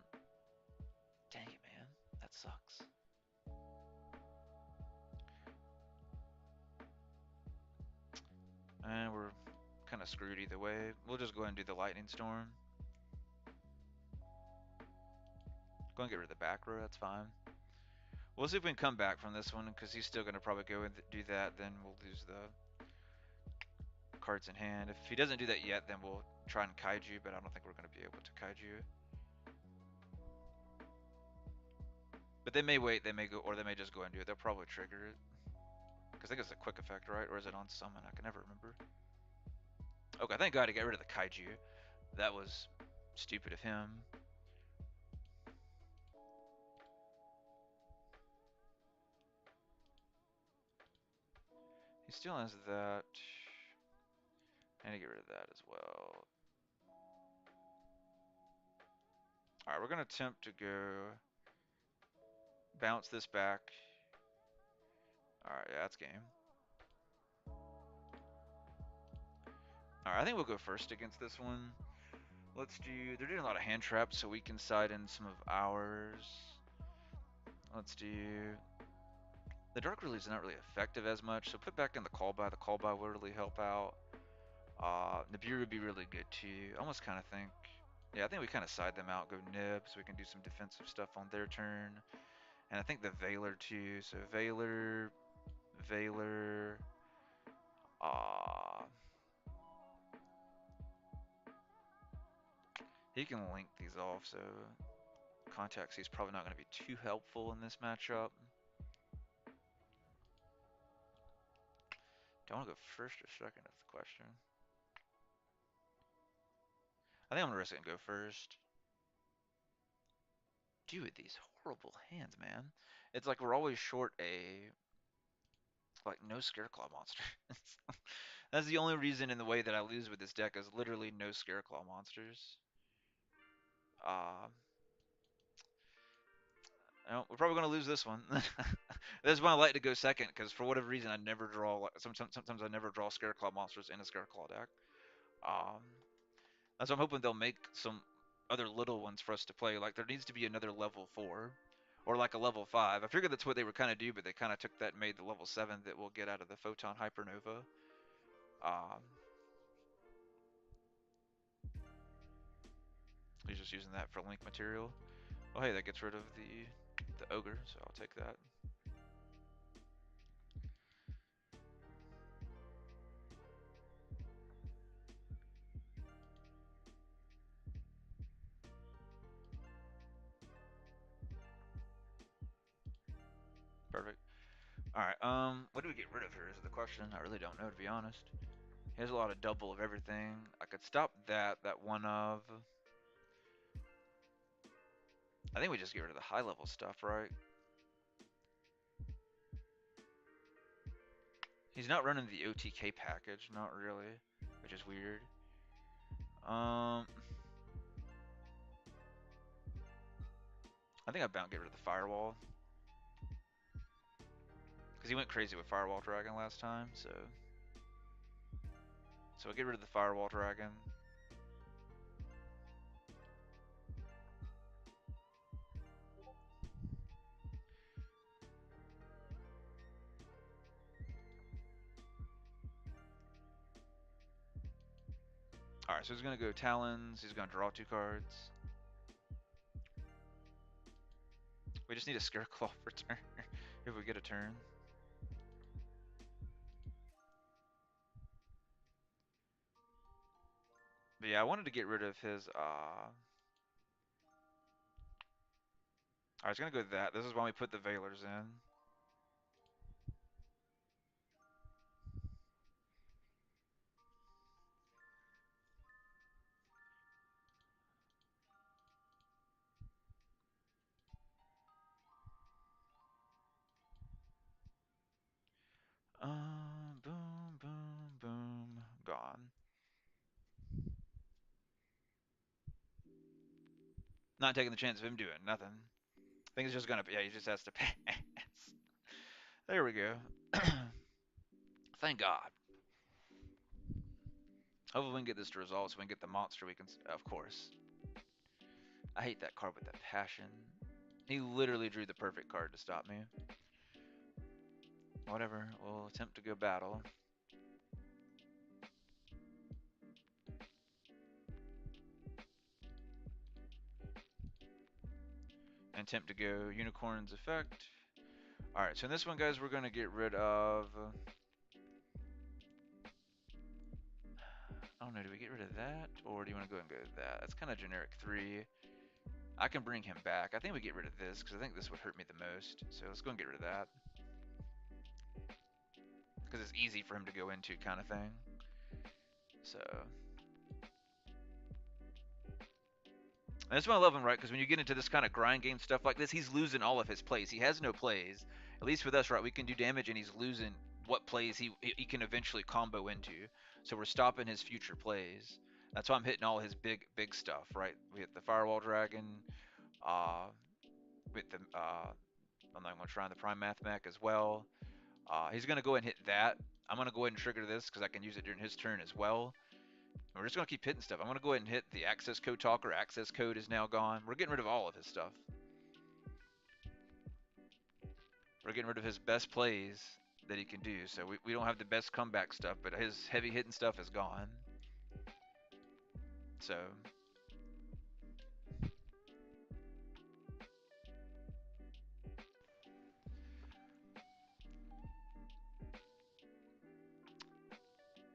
Dang it, man, that sucks. And we're kind of screwed either way. We'll just go ahead and do the lightning storm. Go and get rid of the back row, that's fine. We'll see if we can come back from this one, because he's still going to probably go and do that. Then we'll lose the cards in hand. If he doesn't do that yet, then we'll try and kaiju, but I don't think we're going to be able to kaiju. But they may wait, they may go, or they may just go and do it. They'll probably trigger it. Because I think it's a quick effect, right? Or is it on summon? I can never remember. Okay, thank God he got rid of the kaiju. That was stupid of him. He still has that. And to get rid of that as well. Alright, we're going to attempt to go bounce this back. Alright, yeah, that's game. Alright, I think we'll go first against this one. Let's do... They're doing a lot of hand traps, so we can side in some of ours. Let's do... The Dark Release is not really effective as much, so put back in the call by. The call by will really help out. Nibiru would be really good too. I almost kind of think... Yeah, I think we kind of side them out, go Nib, so we can do some defensive stuff on their turn. And I think the Veiler too, so Veiler... Veiler... He can link these off, so Contact C is probably not going to be too helpful in this matchup. Do I want to go first or second? That's the question. I think I'm going to risk it and go first. Dude, these horrible hands, man. It's like we're always short a like no Scareclaw monster. That's the only reason in the way that I lose with this deck is literally no Scareclaw monsters. Uh, no, we're probably gonna lose this one. This is why I like to go second, because for whatever reason I never draw. Sometimes I never draw Scareclaw monsters in a Scareclaw deck. Um, so I'm hoping they'll make some other little ones for us to play. Like there needs to be another level 4, or like a level 5. I figured that's what they were kind of do, but they kind of took that and made the level 7 that we'll get out of the Photon Hypernova. Um, He's just using that for link material. Oh hey, that gets rid of the ogre, so I'll take that. Perfect. Alright, what do we get rid of here is the question. I really don't know, to be honest. He has a lot of double of everything. I could stop that one of... I think we just get rid of the high level stuff, right? He's not running the OTK package, not really, which is weird. I think I'm bound to get rid of the firewall. Because he went crazy with Firewall Dragon last time, so... So we'll get rid of the Firewall Dragon. Alright, so he's going to go Talons. He's going to draw 2 cards. We just need a Scareclaw for turn, if we get a turn. But yeah, I wanted to get rid of his, Alright, it's going to go with that. This is why we put the Veilers in. Boom, boom, boom. Gone. Not taking the chance of him doing nothing. I think it's just gonna be, yeah, he just has to pass. There we go. Thank God. Hopefully we can get this to resolve so we can get the monster we can, of course. I hate that card with that passion. He literally drew the perfect card to stop me. Whatever, we'll attempt to go battle. Attempt to go Unicorn's Effect. Alright, so in this one, guys, we're going to get rid of... I don't know, do we get rid of that? Or do you want to go and go with that? That's kind of generic 3. I can bring him back. I think we get rid of this, because I think this would hurt me the most. So let's go and get rid of that. Because it's easy for him to go into, kind of thing. So... And that's why I love him, right? Because when you get into this kind of grind game stuff like this, he's losing all of his plays. He has no plays. At least with us, right? We can do damage, and he's losing what plays he can eventually combo into. So we're stopping his future plays. That's why I'm hitting all his big stuff, right? We hit the Firewall Dragon, with the I'm not going to try the Prime Math Mech as well. He's going to go and hit that. I'm going to go ahead and trigger this because I can use it during his turn as well. And we're just going to keep hitting stuff. I'm going to go ahead and hit the access code talker. Access code is now gone. We're getting rid of all of his stuff. We're getting rid of his best plays that he can do. So we don't have the best comeback stuff, but his heavy hitting stuff is gone. So...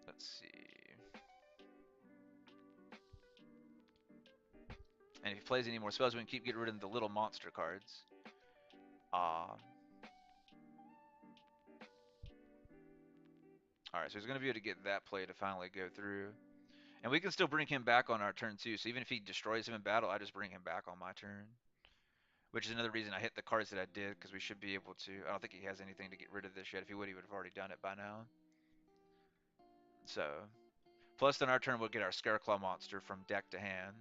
Let's see. And if he plays any more spells, we can keep getting rid of the little monster cards. Alright, so he's going to be able to get that play to finally go through. And we can still bring him back on our turn too. So even if he destroys him in battle, I just bring him back on my turn. Which is another reason I hit the cards that I did, because we should be able to. I don't think he has anything to get rid of this yet. If he would, he would have already done it by now. So, plus on our turn, we'll get our Scareclaw monster from deck to hand.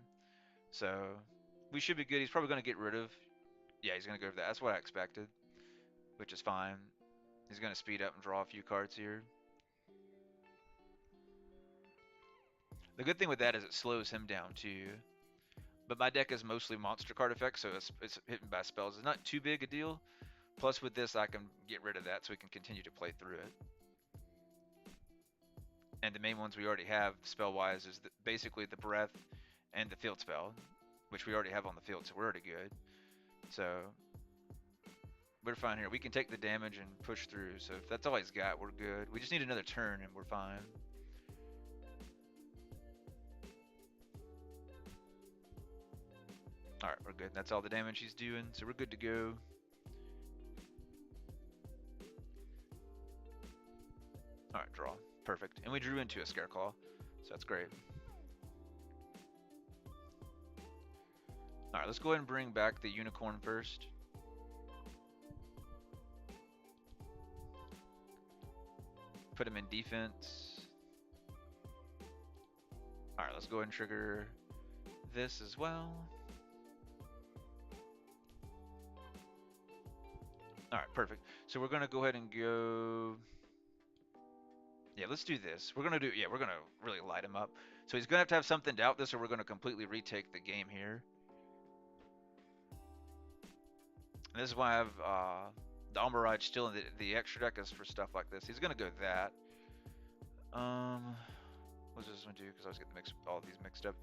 So, we should be good. He's probably going to get rid of... Yeah, he's going to go for that. That's what I expected, which is fine. He's going to speed up and draw a few cards here. The good thing with that is it slows him down too. But my deck is mostly monster card effects, so it's hitting by spells. It's not too big a deal. Plus with this, I can get rid of that so we can continue to play through it. And the main ones we already have spell-wise is basically the Breath and the Field Spell. which we already have on the field, so we're already good. So we're fine here. We can take the damage and push through. So if that's all he's got, we're good. We just need another turn and we're fine. Alright, we're good. That's all the damage he's doing, so we're good to go. Alright, draw. Perfect. And we drew into a Scareclaw, so that's great. Alright, let's go ahead and bring back the Unicorn first. Put him in defense. Alright, let's go ahead and trigger this as well. Alright, perfect. So we're gonna go ahead and go... Yeah, let's do this. We're gonna really light him up. So he's gonna have to have something to out this, or we're gonna completely retake the game here. And this is why I have the Umberide still in the extra deck is for stuff like this. He's gonna go that. What's this one do? Because I was getting all these mixed up.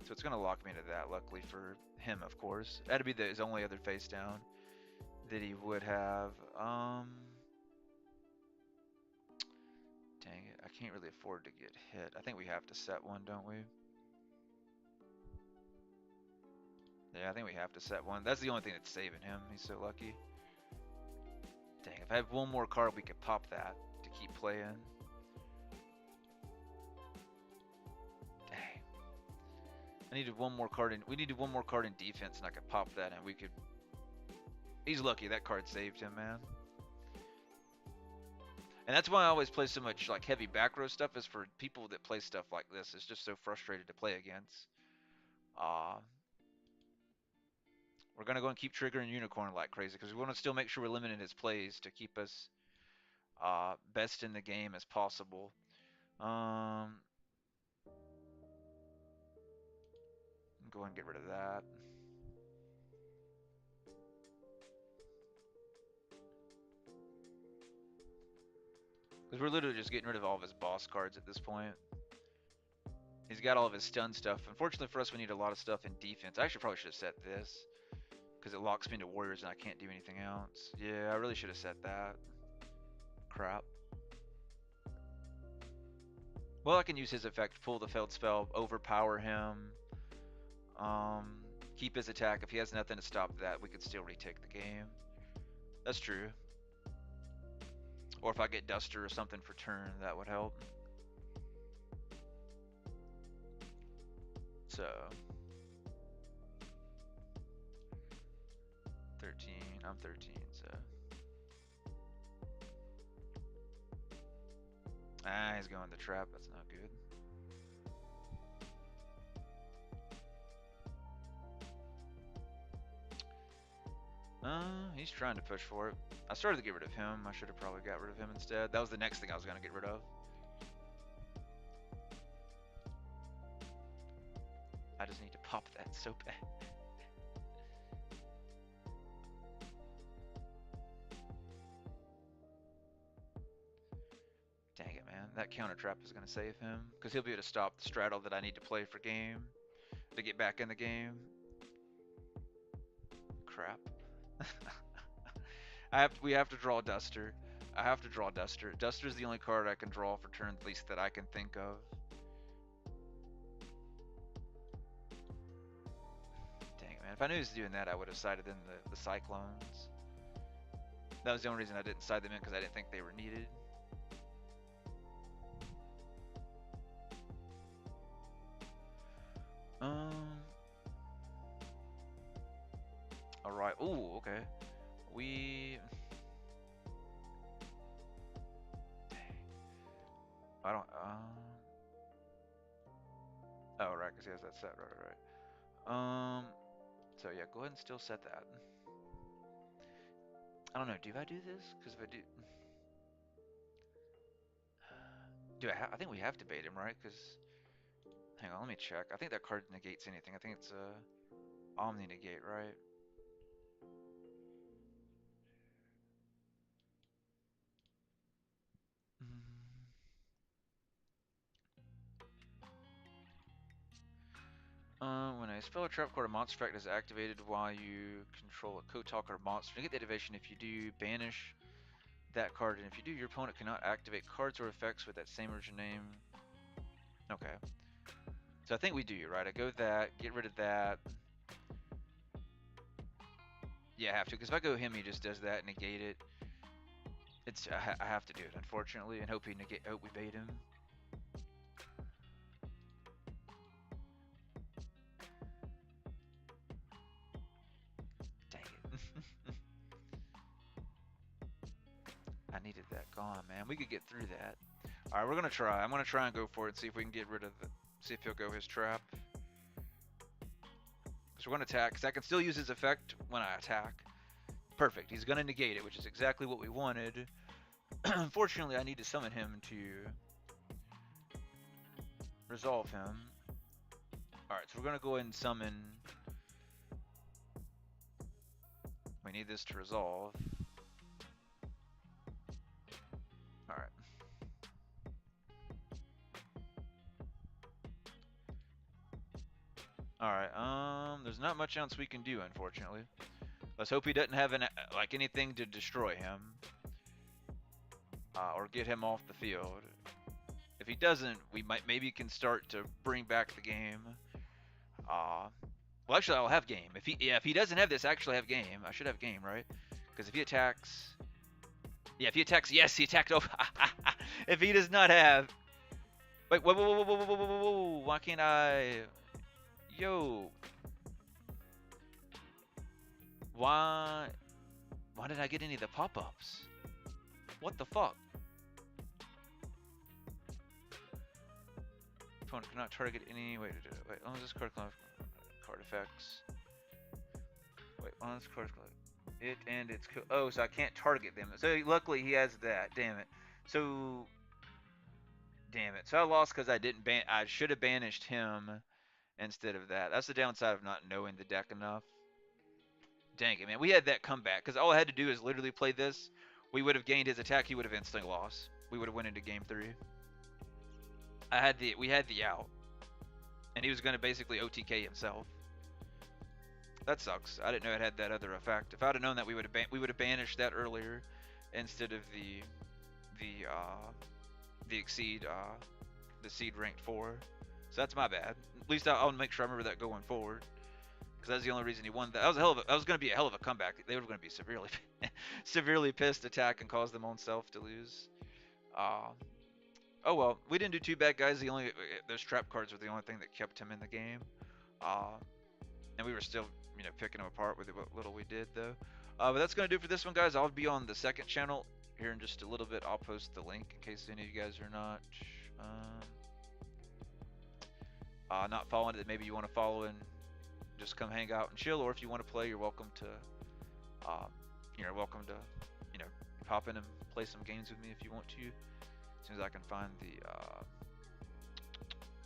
So it's gonna lock me into that. Luckily for him, of course. That'd be his only other face down that he would have. Dang it, I can't really afford to get hit. I think we have to set one, don't we? Yeah, I think we have to set one. That's the only thing that's saving him. He's so lucky. Dang, if I have one more card, we could pop that to keep playing. Dang. I needed one more card in. We needed one more card in defense, and I could pop that, and we could. He's lucky that card saved him, man. And that's why I always play so much like heavy back row stuff. Is for people that play stuff like this. It's just so frustrated to play against. We're gonna go and keep triggering Unicorn like crazy because we want to still make sure we're limiting his plays to keep us best in the game as possible. Go ahead and get rid of that. Because we're literally just getting rid of all of his boss cards at this point. He's got all of his stun stuff. Unfortunately for us, we need a lot of stuff in defense. I actually probably should have set this. Because it locks me into warriors and I can't do anything else. Yeah, I really should have set that. Crap. Well, I can use his effect, pull the failed spell, overpower him. Keep his attack. If he has nothing to stop that, we could still retake the game. That's true. Or if I get Duster or something for turn, that would help. So 13, I'm 13, so. He's going the trap, that's not good. He's trying to push for it. I started to get rid of him. I should have probably got rid of him instead. That was the next thing I was going to get rid of. I just need to pop that so bad. Dang it, man. That counter trap is going to save him. Because he'll be able to stop the straddle that I need to play for game. To get back in the game. Crap. We have to draw Duster. I have to draw Duster. Duster's the only card I can draw for turn, at least that I can think of. Dang it, man. If I knew he was doing that, I would have sided in the Cyclones. That was the only reason I didn't side them in, because I didn't think they were needed. Alright. Ooh, okay. I don't, oh, right, because he has that set, right. So yeah, go ahead and still set that. I don't know, do I do this? Because if I do I think we have to bait him, right? Because, hang on, let me check. I think that card negates anything. I think it's Omni negate, right? spell a trap card or monster effect is activated while you control a code talker monster. You get the activation if you do, banish that card, and if you do, your opponent cannot activate cards or effects with that same origin name. Okay. So I think we do, right? I go with that, get rid of that. Yeah, I have to, because if I go him, he just does that, negate it. I have to do it, unfortunately, and hope we bait him. Dang it. I needed that gone, man. We could get through that. All right, we're gonna try. I'm gonna try and go for it, see if we can get rid of the. See if he'll go his trap. So we're gonna attack, because I can still use his effect when I attack. Perfect. He's gonna negate it, which is exactly what we wanted. Unfortunately, I need to summon him to resolve him. All right, so we're gonna go ahead and summon. We need this to resolve. All right. All right. There's not much else we can do, unfortunately. Let's hope he doesn't have anything to destroy him, or get him off the field. If he doesn't, we maybe can start to bring back the game. Well, actually, I'll have game. If he doesn't have this, I actually have game. I should have game, right? Because if he attacks, yeah, if he attacks, yes, he attacked over. If he does not have, wait, whoa, whoa, whoa, whoa, whoa, whoa, whoa, whoa, why can't I? Yo, why? Why did I get any of the pop-ups? What the fuck? Opponent cannot target any. Wait, on this card effects. Wait, on this card it and its oh, so I can't target them. So luckily he has that. Damn it. So damn it. So I lost because I didn't ban. I should have banished him instead of that. That's the downside of not knowing the deck enough. Dang it, man. We had that comeback because all I had to do is literally play this. We would have gained his attack. He would have instantly lost. We would have went into game 3. We had the out, and he was going to basically OTK himself. That sucks. I didn't know it had that other effect. If I'd have known that, we would have banished that earlier instead of the exceed the seed ranked 4. So that's my bad. At least I'll make sure I remember that going forward, because that's the only reason he won. That was that was going to be a hell of a comeback. They were going to be severely severely pissed, attack, and cause them own self to lose. Oh well, we didn't do too bad, guys. Those trap cards were the only thing that kept him in the game. And we were still, picking them apart with what little we did, though. But that's going to do it for this one, guys. I'll be on the second channel here in just a little bit. I'll post the link in case any of you guys are not following it. Maybe you want to follow and just come hang out and chill, or if you want to play, you're welcome to, pop in and play some games with me if you want to. As soon as I can find the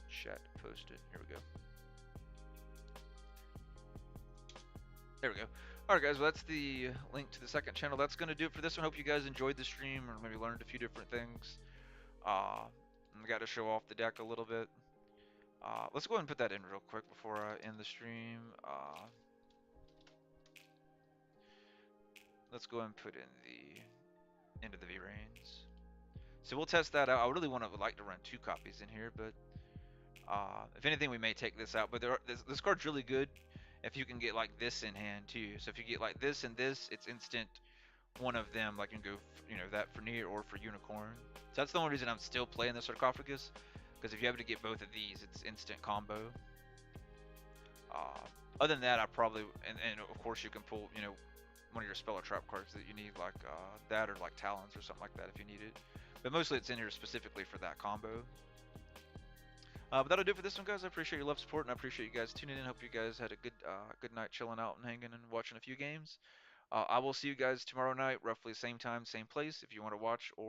chat posted. Here we go. There we go. Alright guys, well that's the link to the second channel. That's going to do it for this one. Hope you guys enjoyed the stream or maybe learned a few different things. I got to show off the deck a little bit. Let's go ahead and put that in real quick before I end the stream. Let's go ahead and put in the end of the V-Rains. So we'll test that out. I really would like to run 2 copies in here, but if anything, we may take this out. But this card's really good if you can get like this in hand too. So if you get like this and this, it's instant one of them. Like you can go, that for Near or for Unicorn. So that's the only reason I'm still playing the Sarcophagus, because if you happen to get both of these, it's instant combo. Other than that, I probably and of course you can pull one of your spell or trap cards that you need, like that or like Talons or something like that if you need it. But mostly it's in here specifically for that combo. But that'll do it for this one, guys. I appreciate your love, support, and I appreciate you guys tuning in. Hope you guys had a good night chilling out and hanging and watching a few games. I will see you guys tomorrow night, roughly same time, same place, if you want to watch or